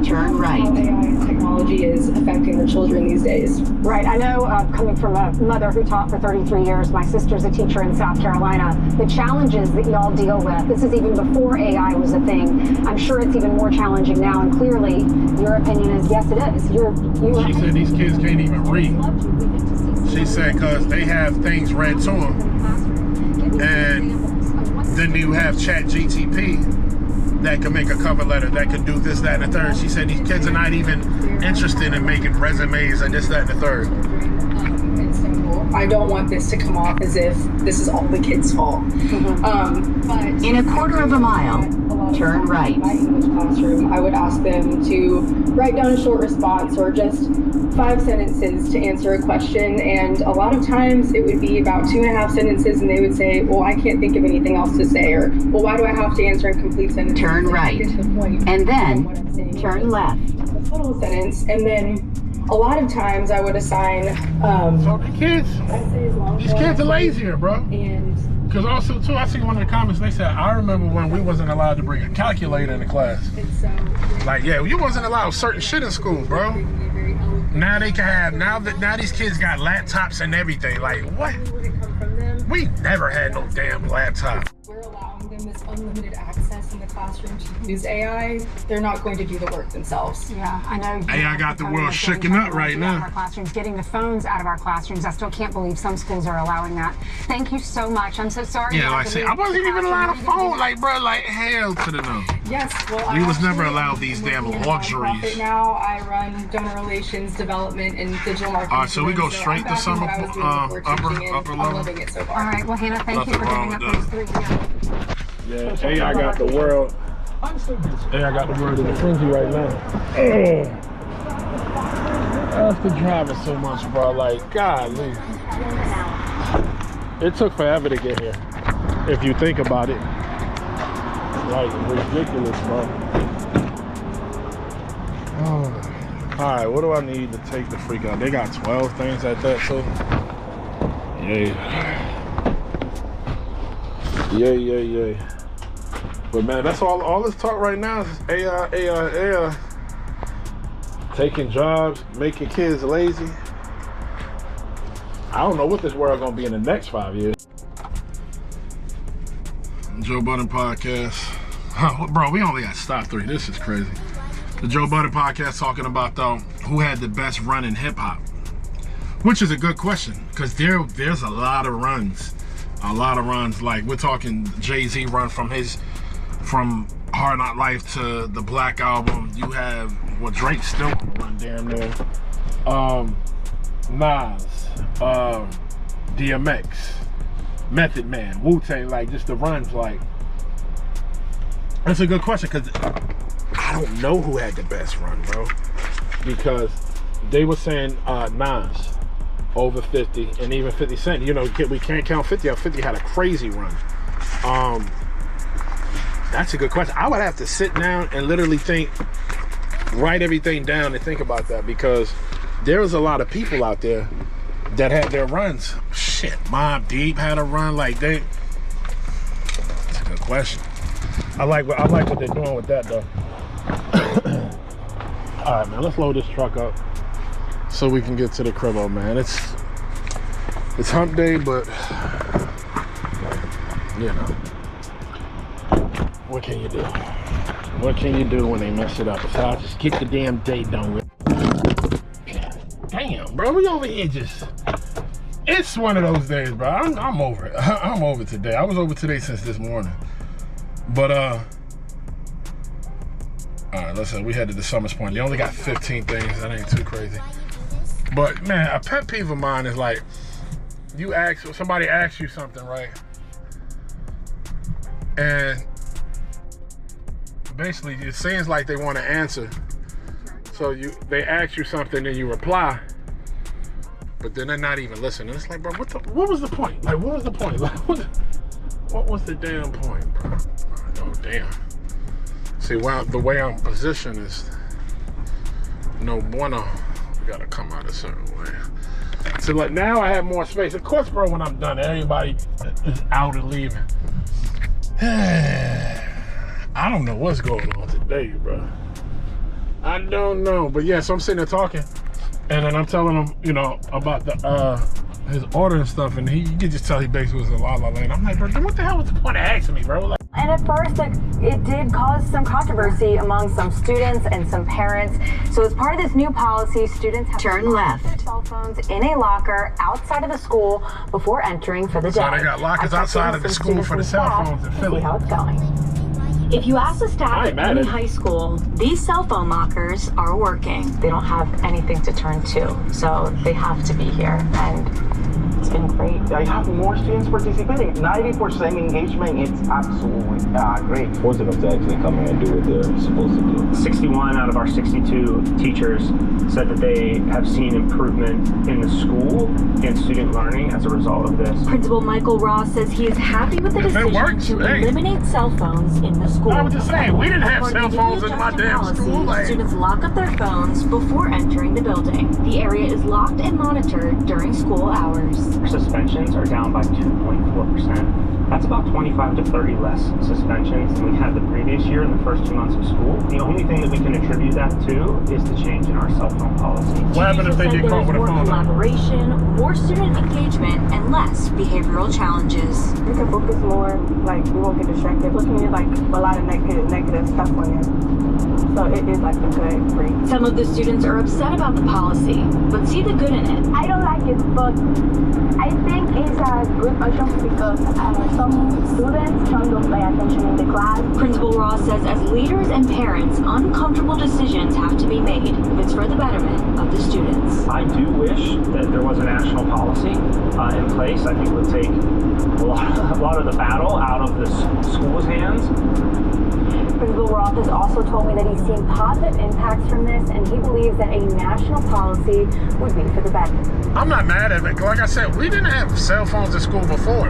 [SPEAKER 12] turn right.
[SPEAKER 11] How AI and technology is affecting the children these days.
[SPEAKER 12] Right. I know, coming from a mother who taught for 33 years, my sister's a teacher in South Carolina, the challenges that y'all deal with, this is even before AI was a thing. I'm sure it's even more challenging now, and clearly your opinion is, yes, it is.
[SPEAKER 2] She said these kids can't even read. She said because they have things read to them. And then you have ChatGPT that can make a cover letter, that can do this, that, and the third. She said these kids are not even interested in making resumes and this, that, and the third.
[SPEAKER 11] I don't want this to come off as if this is all the kids' fault. But
[SPEAKER 12] in a quarter of a mile, turn right.
[SPEAKER 11] In my English classroom, I would ask them to write down a short response or just 5 sentences to answer a question, and a lot of times it would be about 2.5 sentences, and they would say, well, I can't think of anything else to say, or, well, why do I have to answer in complete sentences?
[SPEAKER 12] Turn right, and then turn left.
[SPEAKER 11] A total sentence, and then a lot of times I would assign
[SPEAKER 2] so the kids, these kids are lazier, bro.
[SPEAKER 11] And
[SPEAKER 2] because also too, I see one of the comments, they said, I remember when we wasn't allowed to bring a calculator in the class. Like, yeah, you wasn't allowed certain shit in school, bro. Now they can have, now these kids got laptops and everything. Like, what? We never had no damn laptop.
[SPEAKER 11] We're allowing them this unlimited access in the classroom to use AI. They're not going to do the work themselves.
[SPEAKER 12] Yeah, I know.
[SPEAKER 2] AI got the world shaking up right now.
[SPEAKER 12] Our classrooms, getting the phones out of our classrooms. I still can't believe some schools are allowing that. Thank you so much. I'm so sorry.
[SPEAKER 2] Yeah, like I said, I wasn't even allowed a phone. Like, bro, like, hell to the no.
[SPEAKER 11] Yes, well,
[SPEAKER 2] we was never allowed these damn luxuries.
[SPEAKER 11] Now I run donor relations, development, and digital marketing.
[SPEAKER 2] All right, so we go straight to some upper level.
[SPEAKER 11] I'm loving it so far.
[SPEAKER 12] All right, well, Hannah, thank you for giving up those 3 years.
[SPEAKER 2] Yeah, AI got the world. AI got the world in a frenzy right now. After driving so much, bro, like, golly. It took forever to get here, if you think about it. Like, ridiculous, bro. All right, what do I need to take the freak out? They got 12 things like that, too. Yeah. Yeah. But man, that's all this talk right now is AI. Taking jobs, making kids lazy. I don't know what this world gonna be in the next 5 years. Joe Budden podcast. Bro, we only got stop 3. This is crazy. The Joe Budden podcast talking about who had the best run in hip hop, which is a good question because there's a lot of runs. Like we're talking Jay-Z run from Hard Knock Life to the Black Album. You have Drake still on the run damn near. Nas, DMX, Method Man, Wu-Tang, like just the runs. Like that's a good question because I don't know who had the best run, bro. Because they were saying Nas over 50 and even 50 Cent. You know, we can't count 50 out. 50 had a crazy run. That's a good question. I would have to sit down and literally write everything down and think about that because there was a lot of people out there that had their runs. Shit, Mobb Deep had a run. Like that's a good question. I like what they're doing with that though. All right, man, let's load this truck up so we can get to the cribbo, man. It's hump day, but you know, what can you do? What can you do when they mess it up? So I'll just get the damn day done with. Damn, bro, we over here just. It's one of those days, bro. I'm over it. I'm over today. I was over today since this morning. But all right, listen, we headed to Summers Point. You only got 15 things. That ain't too crazy. But man, a pet peeve of mine is like, somebody asks you something, right? And basically it seems like they want to answer. So they ask you something and you reply, but then they're not even listening. It's like, bro, what was the point? Like, what was the point? Like, what was the damn point, bro? Oh, damn. See, the way I'm positioned is no bueno. We gotta come out a certain way. So like now I have more space. Of course, bro, when I'm done, everybody is out and leaving. I don't know what's going on today, bro. I don't know. But yeah, so I'm sitting there talking, and then I'm telling him, you know, about his order and stuff, and you could just tell he basically was a la la land. I'm like, bro, what the hell was the point of asking me, bro? Like,
[SPEAKER 13] and at first, it did cause some controversy among some students and some parents. So as part of this new policy, students have
[SPEAKER 4] turn
[SPEAKER 13] to
[SPEAKER 4] left.
[SPEAKER 13] Their cell phones in a locker outside of the school before entering for the day.
[SPEAKER 2] So they got lockers outside of the school for the cell phones in Philly.
[SPEAKER 13] See how it's going. If you ask the staff at any high school, these cell phone lockers are working. They don't have anything to turn to, so they have to be here, and it's been great.
[SPEAKER 14] I have more students participating. 90% engagement. It's absolutely great.
[SPEAKER 15] Forcing them to actually come here and do what they're supposed to do.
[SPEAKER 16] 61 out of our 62 teachers said that they have seen improvement in the school and student learning as a result of this.
[SPEAKER 13] Principal Michael Ross says he is happy with the decision to eliminate cell phones in the school.
[SPEAKER 2] I was just saying, we didn't have cell phones in my damn school. Like,
[SPEAKER 13] students lock up their phones before entering the building. The area is locked and monitored during school hours.
[SPEAKER 16] Suspensions are down by 2.4%. That's about 25 to 30 less suspensions than we had the previous year in the first 2 months of school. The only thing that we can attribute that to is the change in our cell phone policy.
[SPEAKER 2] What happened if they get caught with a phone?
[SPEAKER 13] More collaboration, more student engagement, and less behavioral challenges.
[SPEAKER 17] We can focus more, like we won't get distracted. Looking at like a lot of negative stuff on there. So it is like a good break.
[SPEAKER 13] Some of the students are upset about the policy, but see the good in it.
[SPEAKER 18] I don't like it, but I think it's a good option because some students don't pay attention in the class.
[SPEAKER 13] Principal Ross says as leaders and parents, uncomfortable decisions have to be made if it's for the betterment of the students.
[SPEAKER 16] I do wish that there was a national policy in place. I think it would take a lot of the battle out of the school's hands.
[SPEAKER 13] Principal Roth has also told me that he's seen positive impacts from this, and he believes that a national policy would be for the better.
[SPEAKER 2] I'm not mad at it. Like I said, we didn't have cell phones in school before,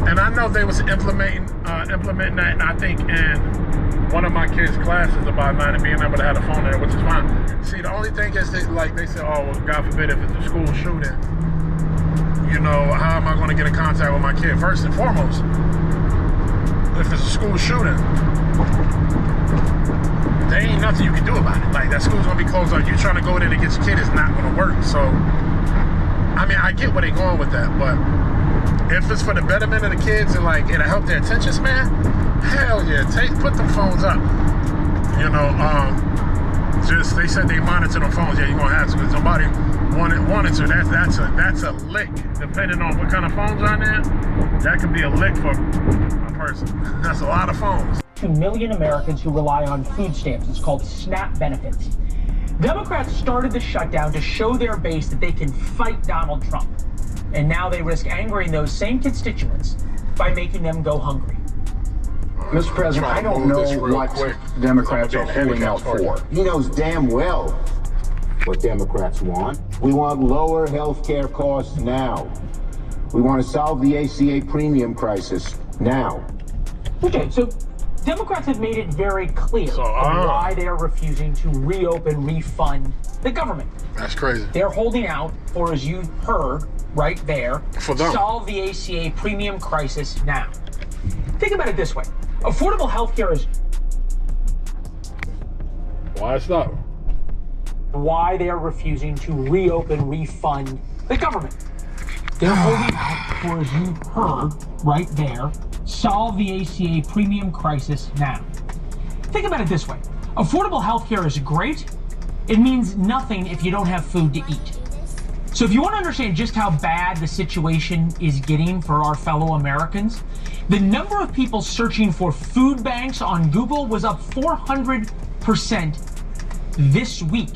[SPEAKER 2] and I know they was implementing that. And I think in one of my kids' classes about not being able to have a phone there, which is fine. See, the only thing is that, like they said, oh, well, God forbid if it's a school shooting, you know, how am I going to get in contact with my kid? First and foremost, if it's a school shooting, there ain't nothing you can do about it. Like, that school's gonna be closed out. You trying to go there to get your kid is not gonna work. So, I mean, I get where they going with that, but if it's for the betterment of the kids and like it'll help their attention span, hell yeah, put them phones up. You know, just they said they monitor them phones. Yeah, you're gonna have to, because somebody wanted to. That's a lick. Depending on what kind of phones are in there, that could be a lick for a person. That's a lot of phones.
[SPEAKER 19] 2 million Americans who rely on food stamps. It's called SNAP benefits. Democrats started the shutdown to show their base that they can fight Donald Trump. And now they risk angering those same constituents by making them go hungry.
[SPEAKER 20] Mr. President, I don't know what Democrats are holding out for. He knows damn well what Democrats want. We want lower health care costs now. We want to solve the ACA premium crisis now.
[SPEAKER 19] Okay, so Democrats have made it very clear why they are refusing to refund the government.
[SPEAKER 2] That's crazy.
[SPEAKER 19] They're holding out for, as you heard right there, solve the ACA premium crisis now. Think about it this way. Affordable health care is...
[SPEAKER 2] Why stop?
[SPEAKER 19] Why they are refusing to refund the government. They're holding out for, as you heard right there, solve the ACA premium crisis now. Think about it this way. Affordable health care is great. It means nothing if you don't have food to eat. So if you want to understand just how bad the situation is getting for our fellow Americans, the number of people searching for food banks on Google was up 400% this week.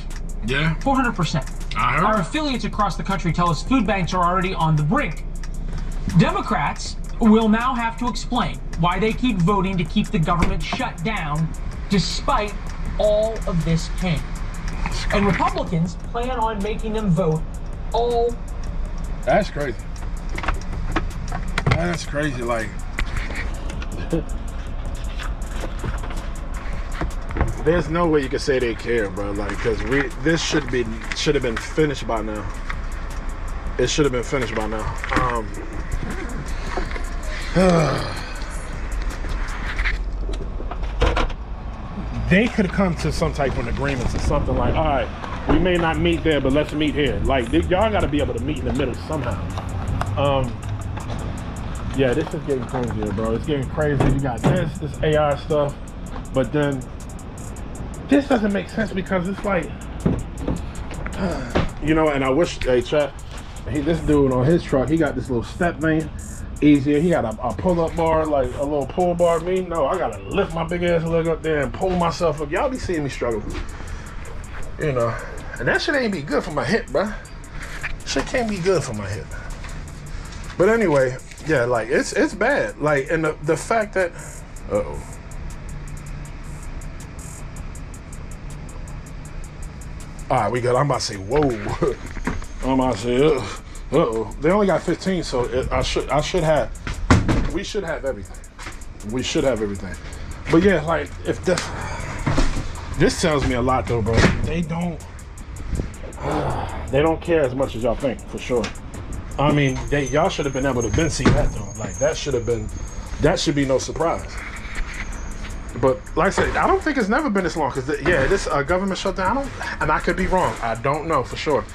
[SPEAKER 2] Yeah.
[SPEAKER 19] 400%. Our affiliates across the country tell us food banks are already on the brink. Democrats will now have to explain why they keep voting to keep the government shut down despite all of this pain. And Republicans plan on making them vote all...
[SPEAKER 2] That's crazy. That's crazy, like... There's no way you can say they care, bro. Like, because this should have been finished by now. It should have been finished by now. They could come to some type of agreement or something like, all right, we may not meet there, but let's meet here. Like, y'all got to be able to meet in the middle somehow. Yeah, this is getting crazier, bro. It's getting crazy. You got this AI stuff, but then this doesn't make sense because it's like, you know, and I wish, hey, chat, this dude on his truck, he got this little step thing, easier. He got a pull-up bar, like a little pull bar. Me, no, I gotta lift my big ass leg up there and pull myself up. Y'all be seeing me struggle, you know, and that shit ain't be good for my hip, bro. Shit can't be good for my hip. But anyway, yeah, like it's bad. Like, and the fact that, all right, we good. I'm about to say, whoa. I'm about to say, They only got 15, so we should have everything. We should have everything. But yeah, like, if this tells me a lot though, bro. They don't care as much as y'all think, for sure. I mean, y'all should have been able to see that though. Like, that should be no surprise. But like I said, I don't think it's never been this long, because this government shutdown, and I could be wrong, I don't know for sure,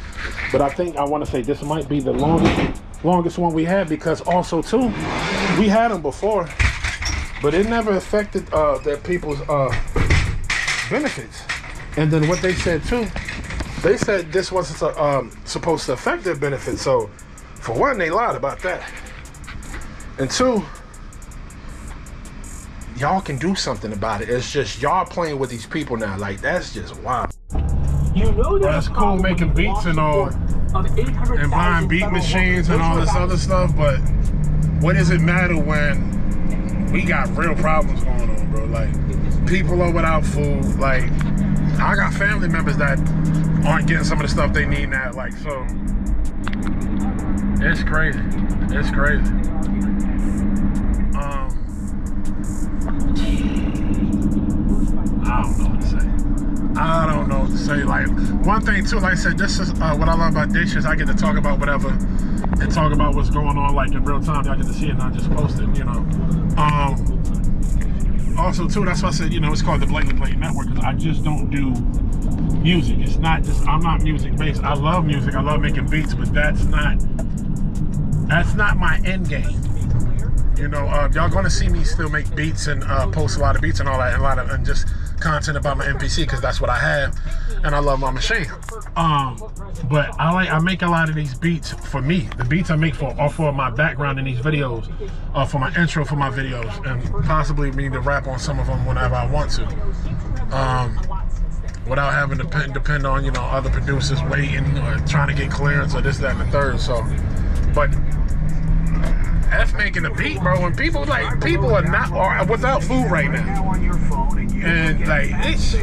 [SPEAKER 2] but I want to say this might be the longest one we had, because also too, we had them before, but it never affected their people's benefits. And then what they said too, they said this wasn't supposed to affect their benefits. So for one, they lied about that, and two, y'all can do something about it. It's just y'all playing with these people now. Like, that's just wild.
[SPEAKER 19] You know
[SPEAKER 2] that's cool making beats and all, and buying beat machines and all this other stuff, but what does it matter when we got real problems going on, bro? Like, people are without food. Like, I got family members that aren't getting some of the stuff they need now. Like, so it's crazy. It's crazy. I don't know what to say. Like, one thing too, like I said, this is what I love about DAYSHIFTSSS. I get to talk about whatever and talk about what's going on, like, in real time. I get to see it, not just post it, you know. also too, that's why I said, you know, it's called the Blatant Network, because I just don't do music. It's not just, I'm not music based. I love music, I love making beats, but that's not my end game. You know, y'all gonna see me still make beats and post a lot of beats and all that, and just content about my MPC, because that's what I have, and I love my machine. But I make a lot of these beats for me. The beats I make are for my background in these videos, for my intro for my videos, and possibly me to rap on some of them whenever I want to, without having to depend on, you know, other producers waiting or trying to get clearance or this, that, and the third. So, but F making a beat, bro, when people are not, or without food right now, and like it's,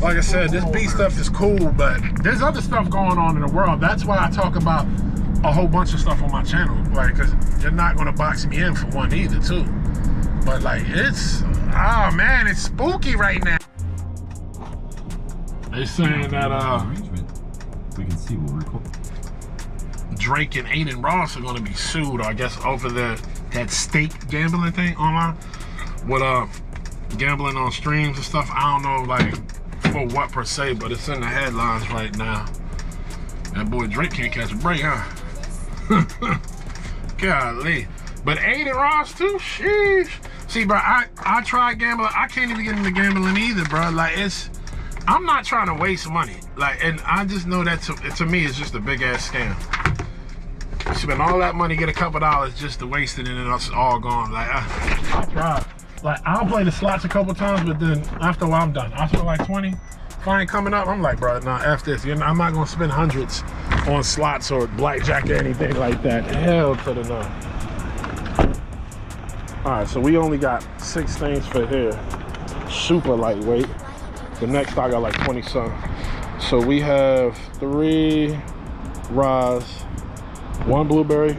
[SPEAKER 2] like I said, this beat stuff is cool, but there's other stuff going on in the world. That's why I talk about a whole bunch of stuff on my channel, like, because you're not gonna box me in for one either, too. But like, it's, oh man, it's spooky right now. They saying that
[SPEAKER 21] we can see what we're recording.
[SPEAKER 2] Drake and Aiden Ross are gonna be sued, I guess, over that stake gambling thing online, with gambling on streams and stuff. I don't know, like, for what per se, but it's in the headlines right now. That boy Drake can't catch a break, huh? Golly. But Aiden Ross too, sheesh. See, bro, I tried gambling. I can't even get into gambling either, bro. Like, I'm not trying to waste money. Like, and I just know that to me, it's just a big ass scam. You spend all that money, get a couple dollars just to waste it, and then it's all gone. Like, I tried. Like, I'll play the slots a couple times, but then after a while, I'm done. I spend like 20. If I ain't coming up, I'm like, bro, nah, F this. I'm not gonna spend hundreds on slots or blackjack or anything like that. Hell to the no. All right, so we only got 6 things for here. Super lightweight. The next I got like 20 some. So we have 3 Roz, 1 blueberry,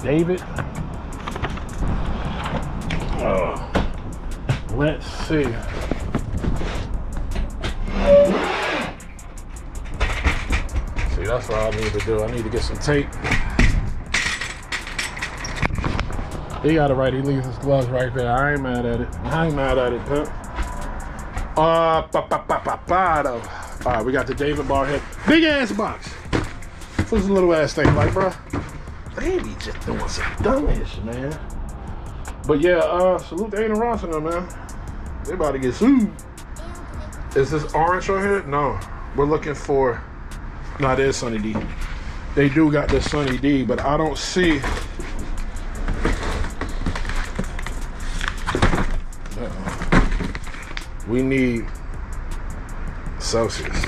[SPEAKER 2] David. Let's see. See, that's what I need to do. I need to get some tape. He got it right. He leaves his gloves right there. I ain't mad at it. I ain't mad at it, pimp. Though. All right, we got the David bar here. Big ass box. What's this little ass thing like, bro? They be just doing some dumbish, man. But yeah, salute to Aiden Ross and them, man. They about to get sued. Is this orange right here? No. We're looking for, no, it is Sunny D. They do got this Sunny D, but I don't see. We need Celsius.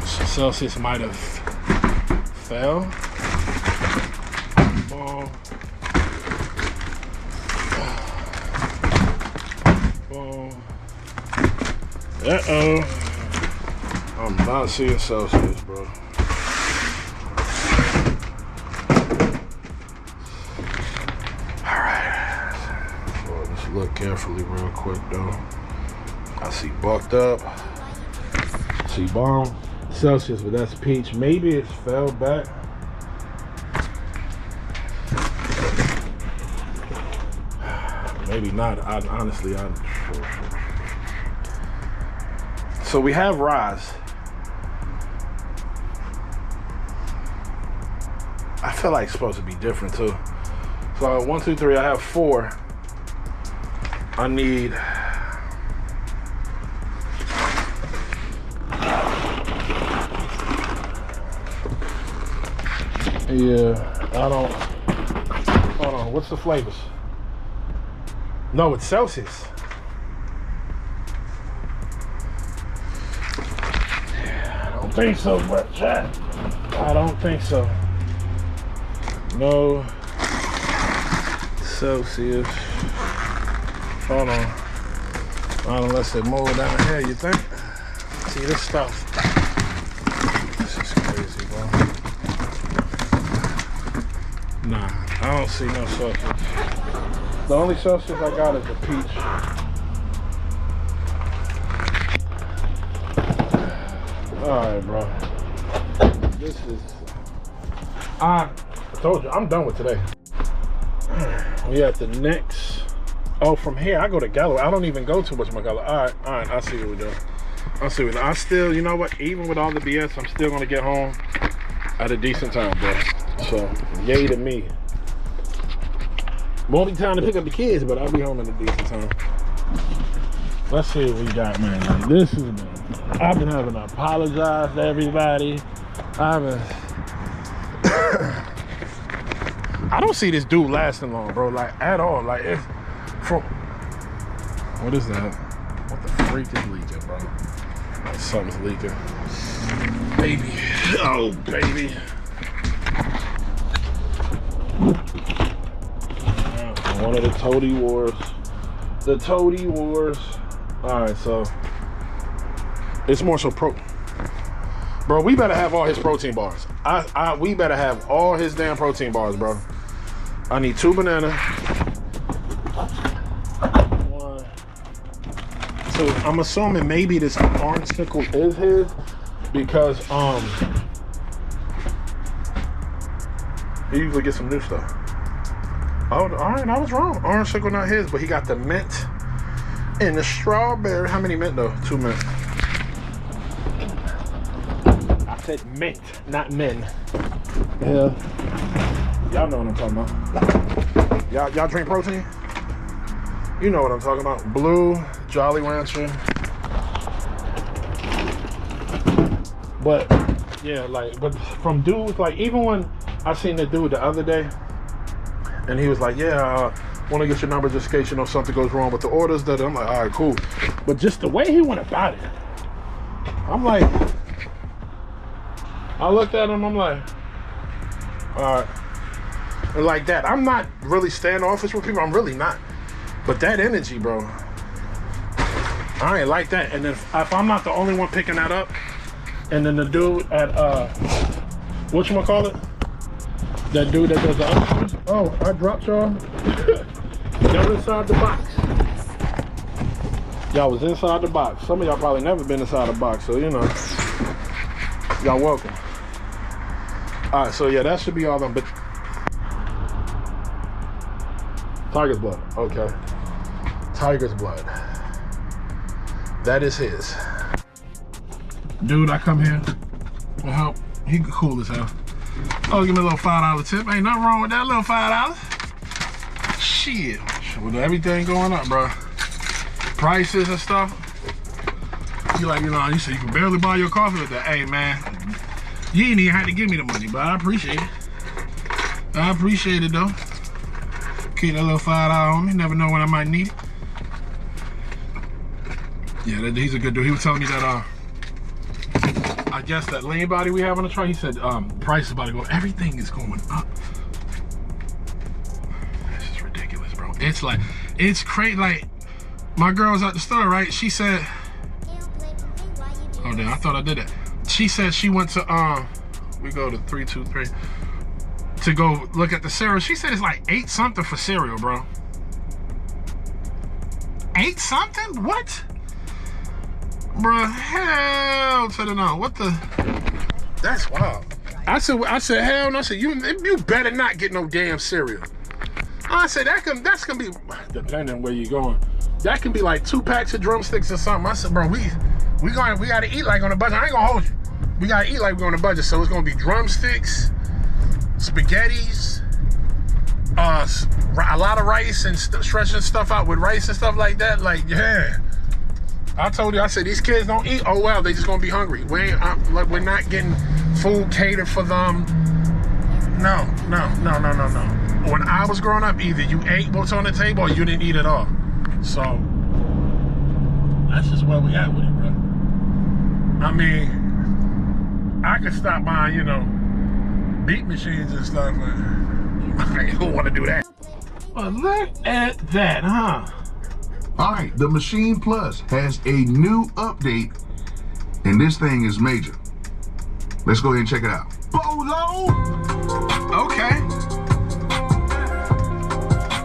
[SPEAKER 2] So Celsius might have fell. Ball. Ball. Uh-oh. I'm not seeing Celsius, bro. Look carefully real quick though. I see bucked up. See bomb. Celsius, but that's peach. Maybe it fell back. Maybe not. Honestly, I'm sure. So we have Roz. I feel like it's supposed to be different too. So 1, 2, 3, I have 4. I need I don't, hold on, what's the flavors? No, it's Celsius. I don't think so, but chat, I don't think so. No Celsius. Hold on. Not unless they mold down here, you think? See this stuff. This is crazy, bro. Nah, I don't see no Celsius. The only Celsius I got is the peach. Alright, bro. This is, I told you, I'm done with today. We at the next. Oh, from here I go to Galloway. I don't even go to whatchamacallit. All right. I see what we're doing. I still, you know what? Even with all the BS, I'm still gonna get home at a decent time, bro. So, yay to me. Won't be time to pick up the kids, but I'll be home at a decent time. Let's see what we got, man. Like, this is, I've been having to apologize to everybody. I don't see this dude lasting long, bro. Like, at all. Like, it's from. What is that? What the freak is leaking, bro? Something's leaking. Baby. Oh, baby. One of the Toady Wars. The Toady Wars. Alright, so it's more so bro, we better have all his protein bars. We better have all his damn protein bars, bro. I need 2 bananas. 1. So I'm assuming maybe this orange sickle is his because he usually gets some new stuff. Oh, alright, I was wrong. Orange sickle not his, but he got the mint and the strawberry. How many mint though? 2 mint. I said mint, not men. Yeah. Y'all know what I'm talking about. Y'all drink protein? You know what I'm talking about. Blue, Jolly Rancher. But yeah, like, but from dudes, like even when I seen the dude the other day, and he was like, yeah, want to get your number just in case, you know, something goes wrong with the orders. That I'm like, all right, cool. But just the way he went about it, I'm like, I looked at him, I'm like, all right. And like that, I'm not really standoffish with people. I'm really not. But that energy, bro, I ain't like that. And then if I'm not the only one picking that up, and then the dude at, whatchamacallit? That dude that does the other. Oh, I dropped y'all. Y'all inside the box. Y'all was inside the box. Some of y'all probably never been inside the box, so you know. Y'all welcome. Alright, so yeah, that should be all them. But Tiger's blood. Okay. Tiger's blood. That is his. Dude, I come here to help. He cool as hell. Oh, give me a little $5 tip. Ain't nothing wrong with that little $5. Shit. With everything going up, bro. Prices and stuff. You like, you know, you say you can barely buy your coffee with that. Hey, man. You ain't even had to give me the money, but I appreciate it. I appreciate it, though. Keep that little $5 on me. Never know when I might need it. Yeah, he's a good dude. He was telling me that, I guess that lean body we have on the truck, he said price is about to go. Everything is going up. This is ridiculous, bro. It's like, it's crazy. Like, my girl was at the store, right? She said, oh damn, I thought I did it. She said she went to, we go to 323 to go look at the cereal. She said it's like 8 something for cereal, bro. 8 something? What? Bruh, hell to the no. What the? That's wild. I said, hell no. I said, you better not get no damn cereal. I said, that's gonna be, depending on where you're going, that can be like 2 packs of drumsticks or something. I said, bro, we gotta eat like on a budget. I ain't gonna hold you. We gotta eat like we're on a budget. So it's gonna be drumsticks, spaghettis, a lot of rice and stretching stuff out with rice and stuff like that. Like, yeah. I told you, I said, these kids don't eat. Oh, well, they just gonna be hungry. We're not getting food catered for them. No. When I was growing up, either you ate what's on the table or you didn't eat at all. So, that's just where we at with it, bro. I mean, I could stop buying, you know, beat machines and stuff, but I don't want to do that. Well, look at that, huh?
[SPEAKER 1] All right, the Machine Plus has a new update, and this thing is major. Let's go ahead and check it out.
[SPEAKER 2] Bolo! Okay.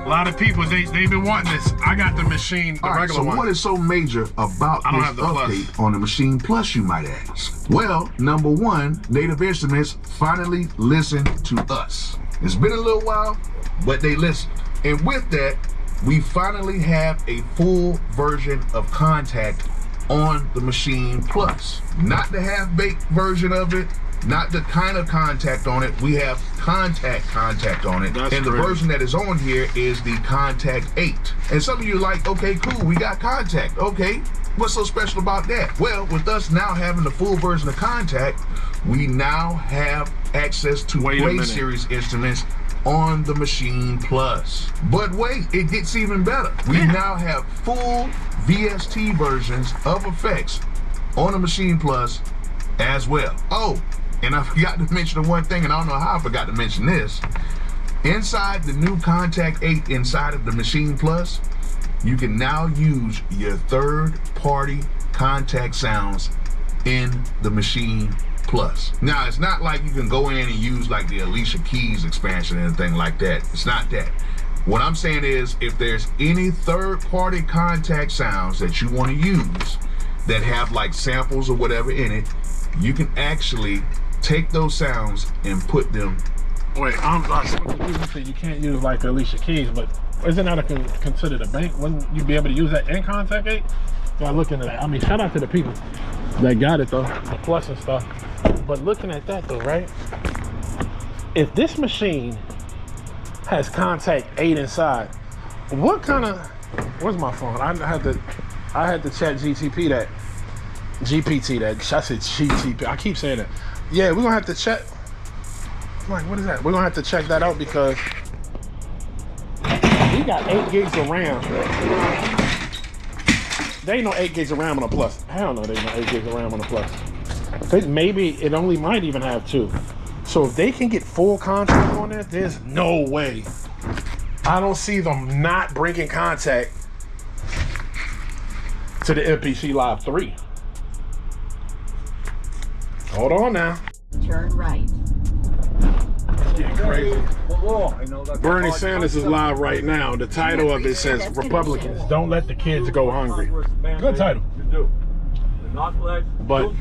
[SPEAKER 2] A lot of people, they've been wanting this. I got the machine, the regular one.
[SPEAKER 1] So what is so major about this update on the Machine Plus, you might ask? Well, number one, Native Instruments finally listened to us. It's been a little while, but they listened. And with that, we finally have a full version of Contact on the Machine Plus. Not the half-baked version of it, not the kind of Contact on it. We have Contact on it.
[SPEAKER 2] That's
[SPEAKER 1] and the
[SPEAKER 2] crazy.
[SPEAKER 1] version that is on here is the Contact 8. And some of you are like, okay, cool, we got Contact. Okay, what's so special about that? Well, with us now having the full version of Contact, we now have access to Play Series instruments on the Machine Plus. But wait, it gets even better. We now have full VST versions of effects on the Machine Plus as well. Oh, and I forgot to mention the one thing, and I don't know how I forgot to mention this. Inside the new Contact 8 inside of the Machine Plus, you can now use your third-party Contact sounds in the Machine Plus. Now, it's not like you can go in and use like the Alicia Keys expansion and anything like that. It's not that. What I'm saying is, if there's any third-party Contact sounds that you want to use that have like samples or whatever in it, you can actually take those sounds and put them.
[SPEAKER 2] Wait, you can't use like the Alicia Keys, but isn't that considered a bank? Wouldn't you be able to use that in Contact 8? Yeah, looking at that. I mean, shout out to the people that got it though, the Plus and stuff. But looking at that though, right? If this machine has Contact 8 inside, what kind of? Where's my phone? I had to chat GPT that. I said GTP. I keep saying it. Yeah, we're gonna have to check. I'm like, what is that? We're gonna have to check that out because we got 8 gigs of RAM. There ain't no 8 gigs of RAM on a Plus. Hell no, there ain't no 8 gigs of RAM on a Plus. Maybe it only might even have 2. So if they can get full Contact on there, there's no way. I don't see them not bringing Contact to the MPC Live 3. Hold on now.
[SPEAKER 3] Turn right.
[SPEAKER 2] It's getting crazy. Bernie Sanders is live right now. The title of it says, Republicans, don't let the kids go hungry. Good title. But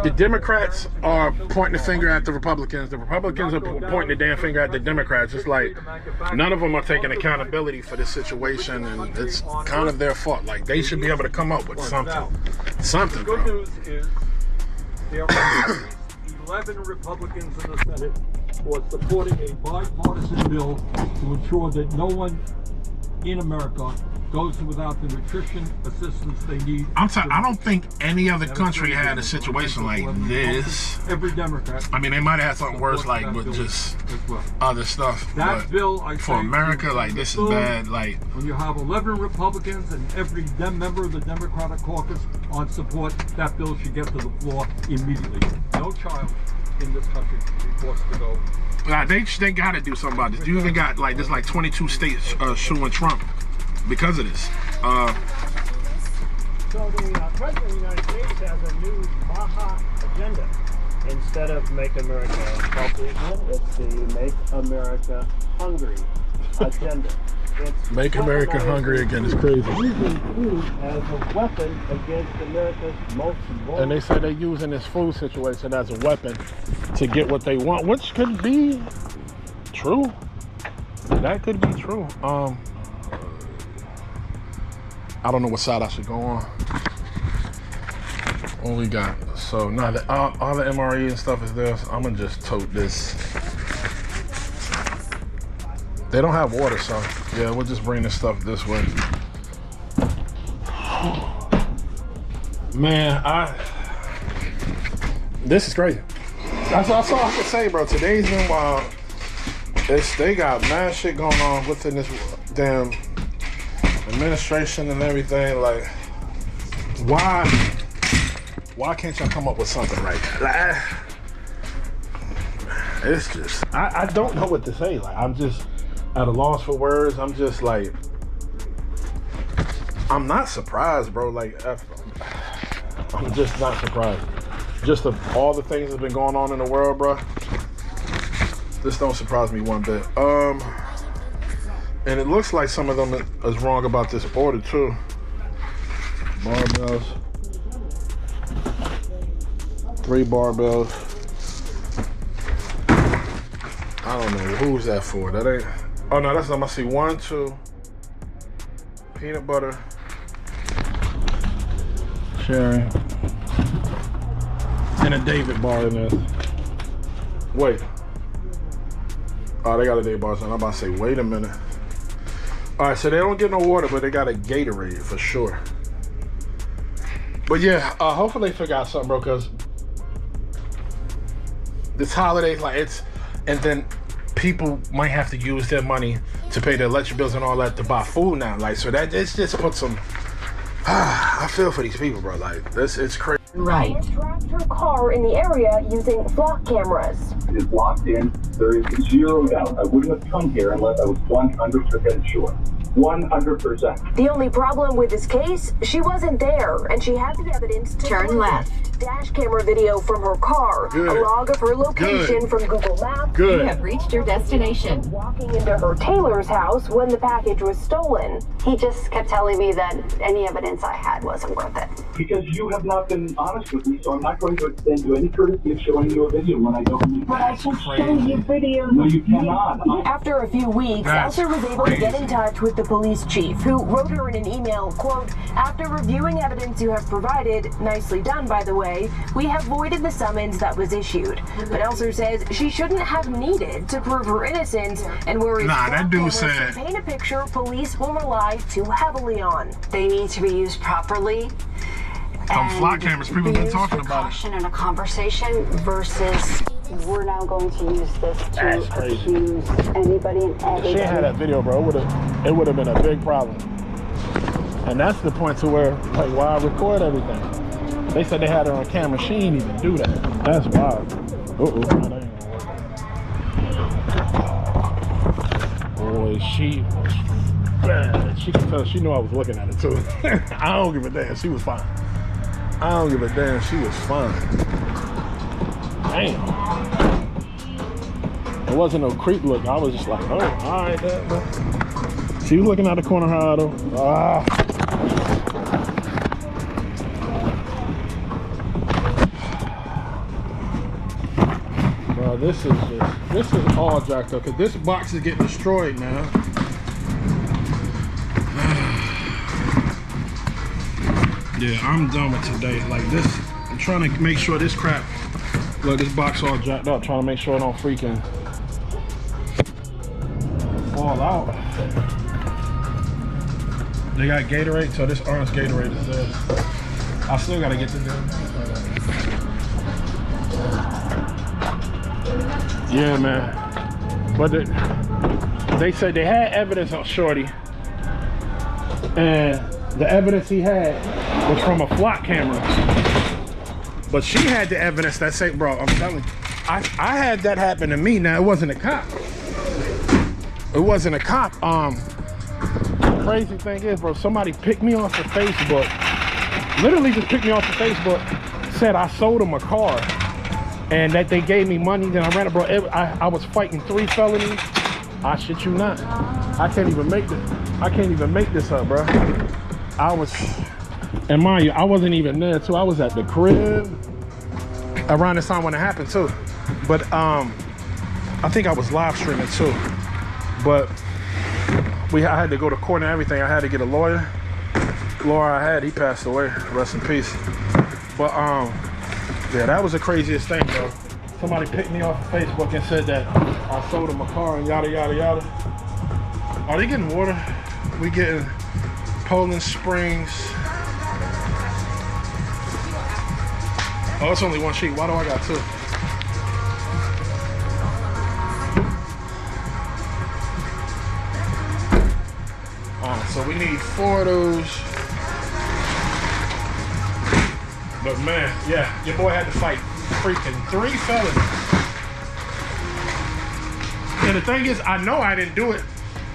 [SPEAKER 2] the Democrats are pointing the finger at the Republicans. The Republicans are pointing the damn finger at the Democrats. It's like none of them are taking accountability for this situation, and it's kind of their fault. Like, they should be able to come up with something. Something, bro.
[SPEAKER 22] The good news is there are 11 Republicans in the Senate who are supporting a bipartisan bill to ensure that no one in America goes without the nutrition assistance they need.
[SPEAKER 2] I don't think any other country had a situation like this.
[SPEAKER 22] Every Democrat.
[SPEAKER 2] I mean, they might have had something worse, like with just other stuff.
[SPEAKER 22] That bill, I
[SPEAKER 2] for America, like this is bad. Like
[SPEAKER 22] when you have 11 Republicans and every member of the Democratic caucus on support, that bill should get to the floor immediately. No child in this country should be forced to go.
[SPEAKER 2] They got to do something about this. You even got like there's like 22 states suing Trump because of this.
[SPEAKER 23] So the President of the United States has a new Baja agenda. Instead of Make America Healthy Again, it's the Make America Hungry agenda. It's
[SPEAKER 2] Make America Hungry Again is crazy.
[SPEAKER 23] Using food as a weapon against America's most vulnerable.
[SPEAKER 2] And they say they're using this food situation as a weapon to get what they want, which could be true. That could be true. I don't know what side I should go on. What we got? So now that all the MRE and stuff is there, so I'm gonna just tote this. They don't have water, so yeah, we'll just bring this stuff this way. Man, this is crazy. That's all I can say, bro. Today's been wild. They got mad shit going on within this damn administration and everything. Like, why can't y'all come up with something right now? Like, it's just, I don't know what to say. Like, I'm just at a loss for words. I'm just like, I'm not surprised, bro. Like, I'm just not surprised. Just of all the things that's been going on in the world, bro. This don't surprise me one bit. And it looks like some of them is wrong about this order too. Barbells. 3 barbells. I don't know who's that for. That ain't. Oh no, that's not. I see 1, 2. Peanut butter. Cherry. And a David bar in there. Wait. Oh, they got a David bar. So I'm about to say, wait a minute. All right, so they don't get no water, but they got a Gatorade for sure. But yeah, hopefully they figure out something, bro, because this holiday, like it's, and then people might have to use their money to pay their electric bills and all that to buy food now. Like, so that it's just put some, I feel for these people, bro. Like, this, it's crazy.
[SPEAKER 12] Right. Tracked her car in the area using flock cameras.
[SPEAKER 3] It is locked in. There is zero doubt. I wouldn't have come here unless I was 100% sure. 100%.
[SPEAKER 12] The only problem with this case, she wasn't there, and she had the evidence to
[SPEAKER 4] turn left.
[SPEAKER 12] Dash camera video from her car,
[SPEAKER 2] Good.
[SPEAKER 12] a log of her location from Google Maps.
[SPEAKER 2] Good.
[SPEAKER 4] You have reached your destination.
[SPEAKER 12] Walking into her tailor's house when the package was stolen.
[SPEAKER 18] He just kept telling me that any evidence I had wasn't worth it.
[SPEAKER 3] Because you have not been honest with me, so I'm not going to extend you any courtesy of showing you a video when I don't need
[SPEAKER 12] But I can show you video.
[SPEAKER 3] No, you cannot.
[SPEAKER 12] After a few weeks, Elsa was able to get in touch with the police chief, who wrote her in an email, quote, "After reviewing evidence you have provided, nicely done by the way, we have voided the summons that was issued." But Elsa says she shouldn't have needed to prove her innocence and worries
[SPEAKER 2] that dude said
[SPEAKER 12] paint a picture police will rely too heavily on.
[SPEAKER 18] They need to be used properly.
[SPEAKER 2] Flock cameras, people been talking about it.
[SPEAKER 18] In a conversation versus we're now going to use this to accuse anybody and everybody.
[SPEAKER 2] If she had that video, bro, it would have been a big problem. And that's the point to where, like, why I record everything. They said they had her on camera. She didn't even do that. That's wild. Uh-oh. That ain't gonna work. Boy, she was bad. She can tell. She knew I was looking at it too. I don't give a damn. She was fine. I don't give a damn. She was fine. Damn. It wasn't no creep look. I was just like, oh, all right, man. She was looking out the corner of her eye though. Bro, this is all jacked up because this box is getting destroyed now. Yeah, I'm done with today. Like this, I'm trying to make sure this crap, look, this box all jacked up, trying to make sure it don't freaking fall out. They got Gatorade, so this orange Gatorade is there. I still gotta get to them. Yeah, man. But they said they had evidence on Shorty, and the evidence he had was from a flock camera. But she had the evidence that say, bro, I'm telling you, I had that happen to me. Now, it wasn't a cop. It wasn't a cop. Crazy thing is, bro, somebody picked me off of Facebook. Literally just picked me off of Facebook, said I sold them a car and that they gave me money. Then I ran it, bro. I was fighting 3 felonies. I shit you not. I can't even make this up, bro. I was, and mind you, I wasn't even there too. I was at the crib around the time when it happened too. But I think I was live streaming too. But I had to go to court and everything. I had to get a lawyer. The lawyer I had, he passed away. Rest in peace. But yeah, that was the craziest thing, bro. Somebody picked me off of Facebook and said that I sold them a car and yada yada yada. Are they getting water? We getting Poland Springs. Oh, it's only 1 sheet. Why do I got 2? So we need 4 of those. But man, yeah, your boy had to fight freaking 3 felonies. And the thing is, I know I didn't do it.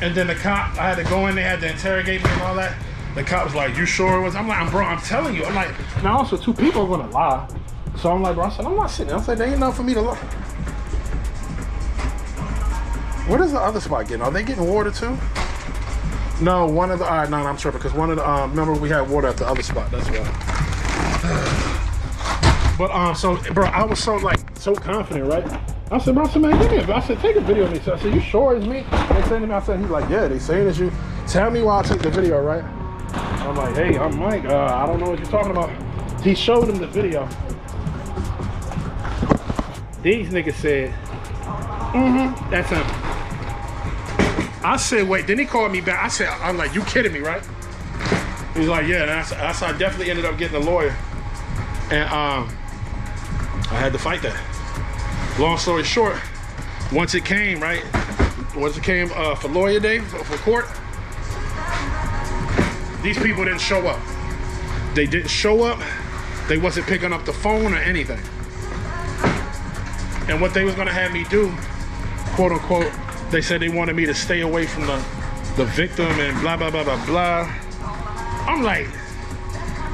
[SPEAKER 2] And then the cop, I had to go in, they had to interrogate me and all that. The cop was like, you sure it was? I'm like, bro, I'm telling you. I'm like, now also 2 people are gonna lie. So I'm like, bro, I said, I'm not sitting there. I said, there ain't enough for me to lie. What is the other spot getting? Are they getting water too? No, one of the, all right, no, I'm tripping, because one of the, remember we had water at the other spot, that's why. But, so, bro, I was so confident, right? I said, bro, I said, man, give me a, I said, take a video of me. So I said, you sure it's me? They saying to me, I said, he's like, yeah, they saying it's you. Tell me why I take the video, right? I'm like, hey, I'm Mike. I don't know what you're talking about. He showed him the video. These niggas said, that's him. I said, wait, then he called me back. I said, I'm like, you kidding me, right? He's like, yeah, that's how I definitely ended up getting a lawyer. And I had to fight that. Long story short, once it came, right? Once it came for lawyer day, for court, these people didn't show up. They didn't show up. They wasn't picking up the phone or anything. And what they was gonna have me do, quote unquote, they said they wanted me to stay away from the victim and blah, blah, blah, blah, blah. I'm like,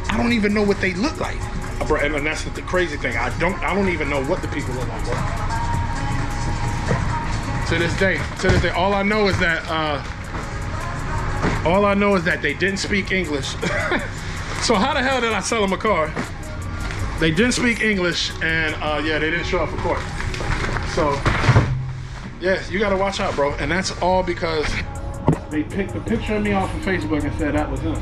[SPEAKER 2] I don't even know what they look like. Bro, and that's the crazy thing. I don't even know what the people look like, bro. To this day, all I know is that they didn't speak English. So how the hell did I sell them a car? They didn't speak English, and yeah, they didn't show up for court. So yeah, you gotta watch out, bro. And that's all because they picked a picture of me off of Facebook and said that was him.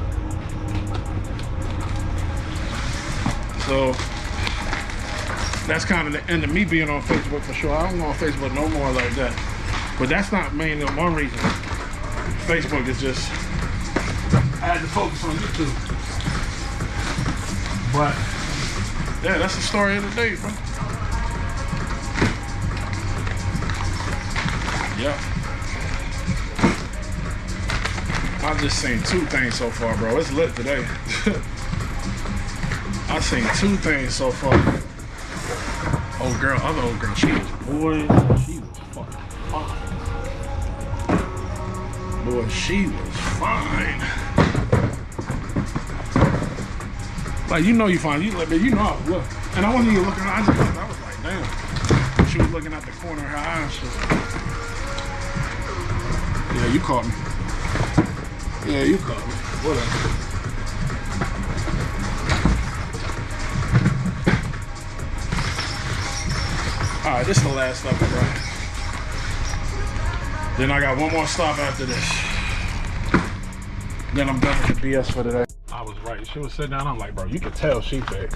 [SPEAKER 2] So that's kind of the end of me being on Facebook for sure. I don't go on Facebook no more like that. But that's not mainly one reason. Facebook is just, I had to focus on YouTube. But yeah, that's the story of the day, bro. Yeah. I've just seen 2 things so far, bro. It's lit today. I've seen 2 things so far. Old girl, other old girl, she was fucking fine. Boy, she was fine. Like, you know you fine. You know I was look. And I wasn't even looking, I was like, damn. She was looking at the corner of her eye and shit. Yeah, you caught me. Yeah, you caught me. Whatever. All right, this is the last stop, bro. Then I got one more stop after this. Then I'm done with the BS for today. I was right. She was sitting down. I'm like, bro, you can tell she thick.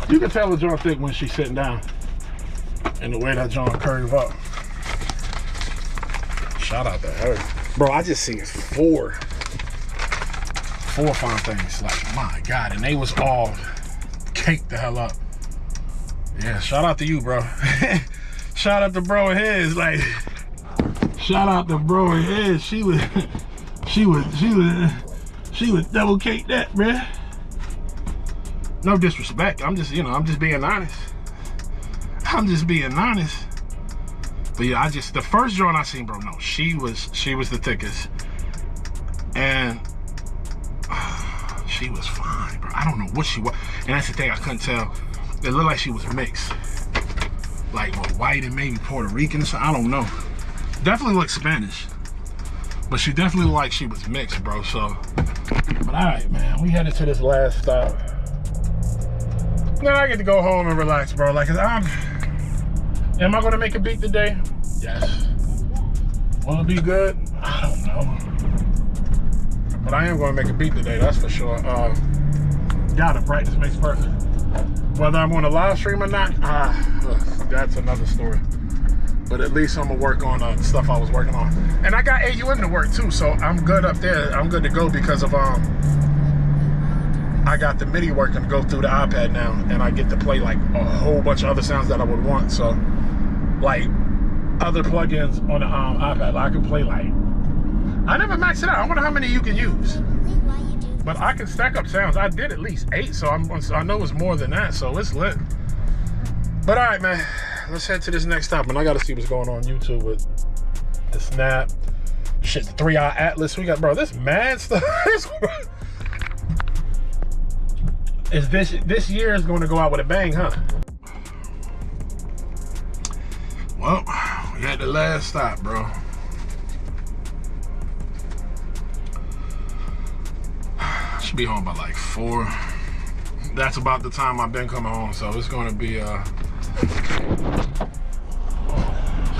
[SPEAKER 2] You can tell the joint thick when she's sitting down. And the way that joint curve up. Shout out to her. Bro, I just seen 4 fine things. Like, my God. And they was all caked the hell up. Yeah, shout out to you, bro. Shout out to bro and his, like, shout out to bro and his. She would double cake that, bruh. No disrespect. I'm just, I'm just being honest. I'm just being honest. But yeah, the first joint I seen, bro, no, she was the thickest. And she was fine, bro. I don't know what she was. And that's the thing, I couldn't tell. It looked like she was mixed. Like white and maybe Puerto Rican or something. I don't know. Definitely looked Spanish. But she definitely looked like she was mixed, bro. So, but all right, man. We headed to this last stop. Then I get to go home and relax, bro. Like, am I gonna make a beat today? Yes. Will it be good? I don't know. But I am gonna make a beat today, that's for sure. Gotta practice makes perfect. Whether I'm on a live stream or not, that's another story. But at least I'm gonna work on the stuff I was working on. And I got AUM to work too, so I'm good up there. I'm good to go because of I got the MIDI working to go through the iPad now, and I get to play like a whole bunch of other sounds that I would want. So like other plugins on the iPad, I can play like, I never maxed it out. I wonder how many you can use. But I can stack up sounds. I did at least 8, so I know it's more than that, so it's lit. But all right, man, let's head to this next stop, and I gotta see what's going on YouTube with the Snap, shit, the 3i Atlas. We got, bro, this mad stuff. This year is going to go out with a bang, huh? Well, we had the last stop, bro. Should be home by like 4. That's about the time I've been coming home, so it's gonna be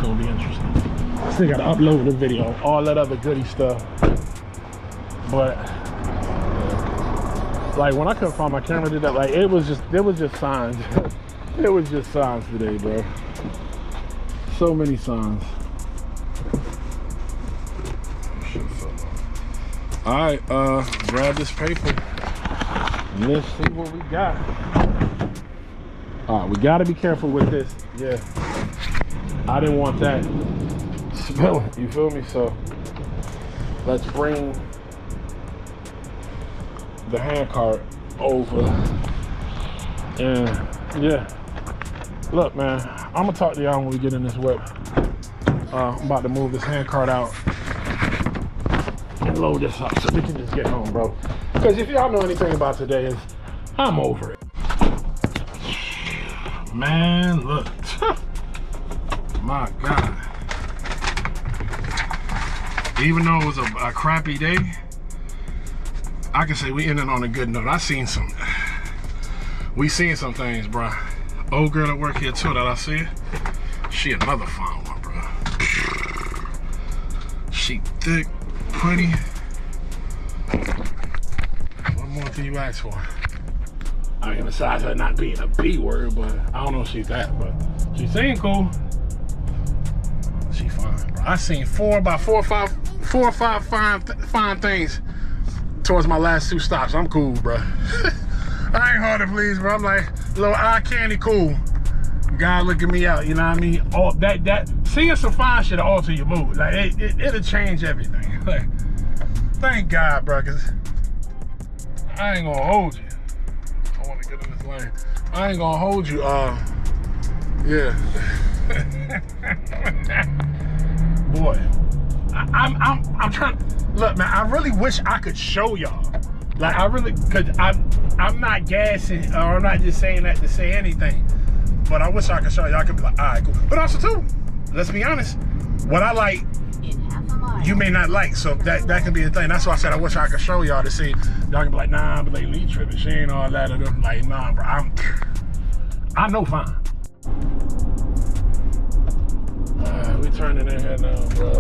[SPEAKER 5] gonna be interesting. Still gotta upload the video, all that other goody stuff. But like when I couldn't find my camera, did that, like it was just signs. It was just signs today, bro. So many signs. All right, grab this paper and let's see what we got. All right, we gotta be careful with this. Yeah, I didn't want that spilling, you feel me? So let's bring the hand cart over. And yeah, look, man, I'm gonna talk to y'all when we get in this whip. I'm about to move this hand cart out and load this up so we can just get home, bro. Because if y'all know anything about today, is I'm over it. Man, look. My God. Even though it was a crappy day, I can say we ended on a good note. We seen some things, bro. Old girl at work here too that I see. She another fine one, bro. She thick, pretty. What more can you ask for? I mean, besides her not being a B word, but I don't know if she's that, but she seemed cool. She fine, bro. I seen four or five fine things towards my last 2 stops. I'm cool, bro. I ain't hard to please, bro. I'm like little eye candy cool. God looking me out, you know what I mean? All that seeing some fine shit alter your mood. Like it'll change everything. Like, thank God, bro, cause I ain't gonna hold you. I wanna get in this lane. I ain't gonna hold you, yeah. Boy, I'm trying. Look, man, I really wish I could show y'all. Like, I really, cause I'm not gassing, or I'm not just saying that to say anything. But I wish I could show y'all. I could be like, all right, cool. But also too, let's be honest, what I like, you may not like. So that can be the thing. That's why I said I wish I could show y'all to see. Y'all can be like, nah, but lately tripping. She ain't all that. And I'm like, nah, bro. I know fine. We turning in here now, bro.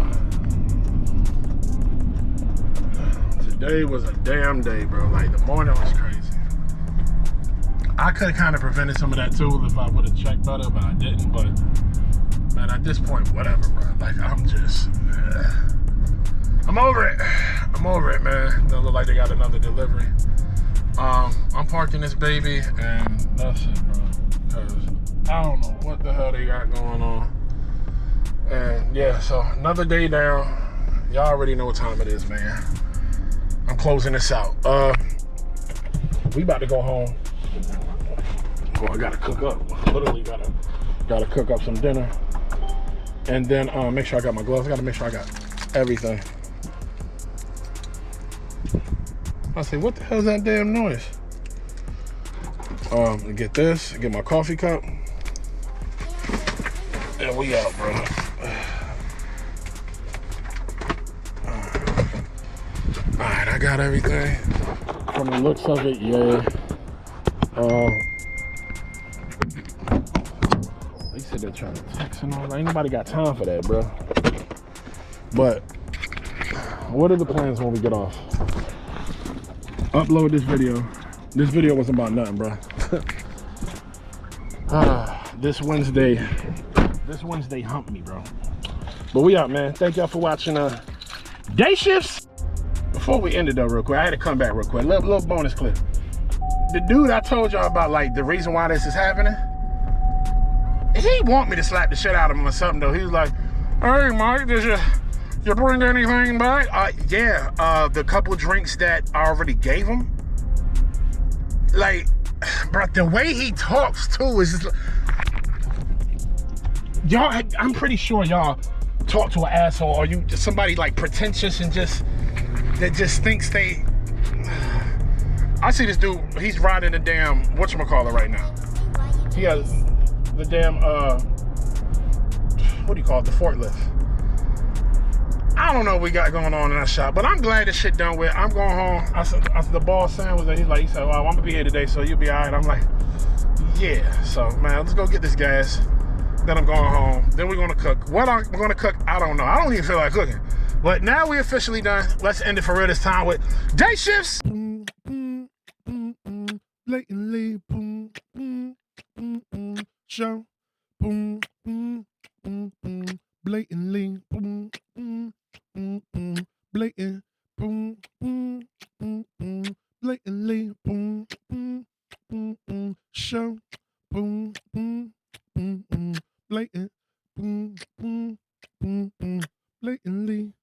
[SPEAKER 5] Today was a damn day, bro. Like, the morning was crazy. I could have kind of prevented some of that too if I would have checked better, but I didn't. But man, at this point, whatever, bro. Like, I'm just, I'm over it. I'm over it, man. Don't look like they got another delivery. I'm parking this baby, and that's it, bro. Because I don't know what the hell they got going on. And yeah, so another day down. Y'all already know what time it is, man. I'm closing this out. We about to go home. Oh, I gotta cook up. Literally gotta cook up some dinner. And then make sure I got my gloves. I gotta make sure I got everything. I say, what the hell is that damn noise? Get this, get my coffee cup. And we out, bro. Alright, I got everything. From the looks of it, yeah. They said they're trying to text and all that. Ain't nobody got time for that, bro. But what are the plans when we get off? Upload this video. This video wasn't about nothing, bro. This Wednesday humped me, bro. But we out, man. Thank y'all for watching Day Shifts. Before we end it though, real quick, I had to come back real quick. Little bonus clip. The dude I told y'all about, like, the reason why this is happening, he want me to slap the shit out of him or something though. He was like, hey Mike, did you bring anything back? Yeah, the couple drinks that I already gave him. Like, bro, the way he talks too is just, y'all, I'm pretty sure y'all talk to an asshole, or you just somebody like pretentious and that just thinks they. I see this dude, he's riding the damn whatchamacallit right now. He has the damn what do you call it, the forklift. I don't know what we got going on in that shop, but I'm glad this shit done with. I'm going home. I said the boss Sam was there. He said, well, I'm gonna be here today, so you'll be all right. I'm like, yeah. So man, let's go get this gas. Then I'm going home. Then we're gonna cook. What I'm gonna cook, I don't know. I don't even feel like cooking. But now we're officially done. Let's end it for real this time with Day Shifts. Blatantly, show, blatantly, blatant, blatantly, show, blatant, blatantly.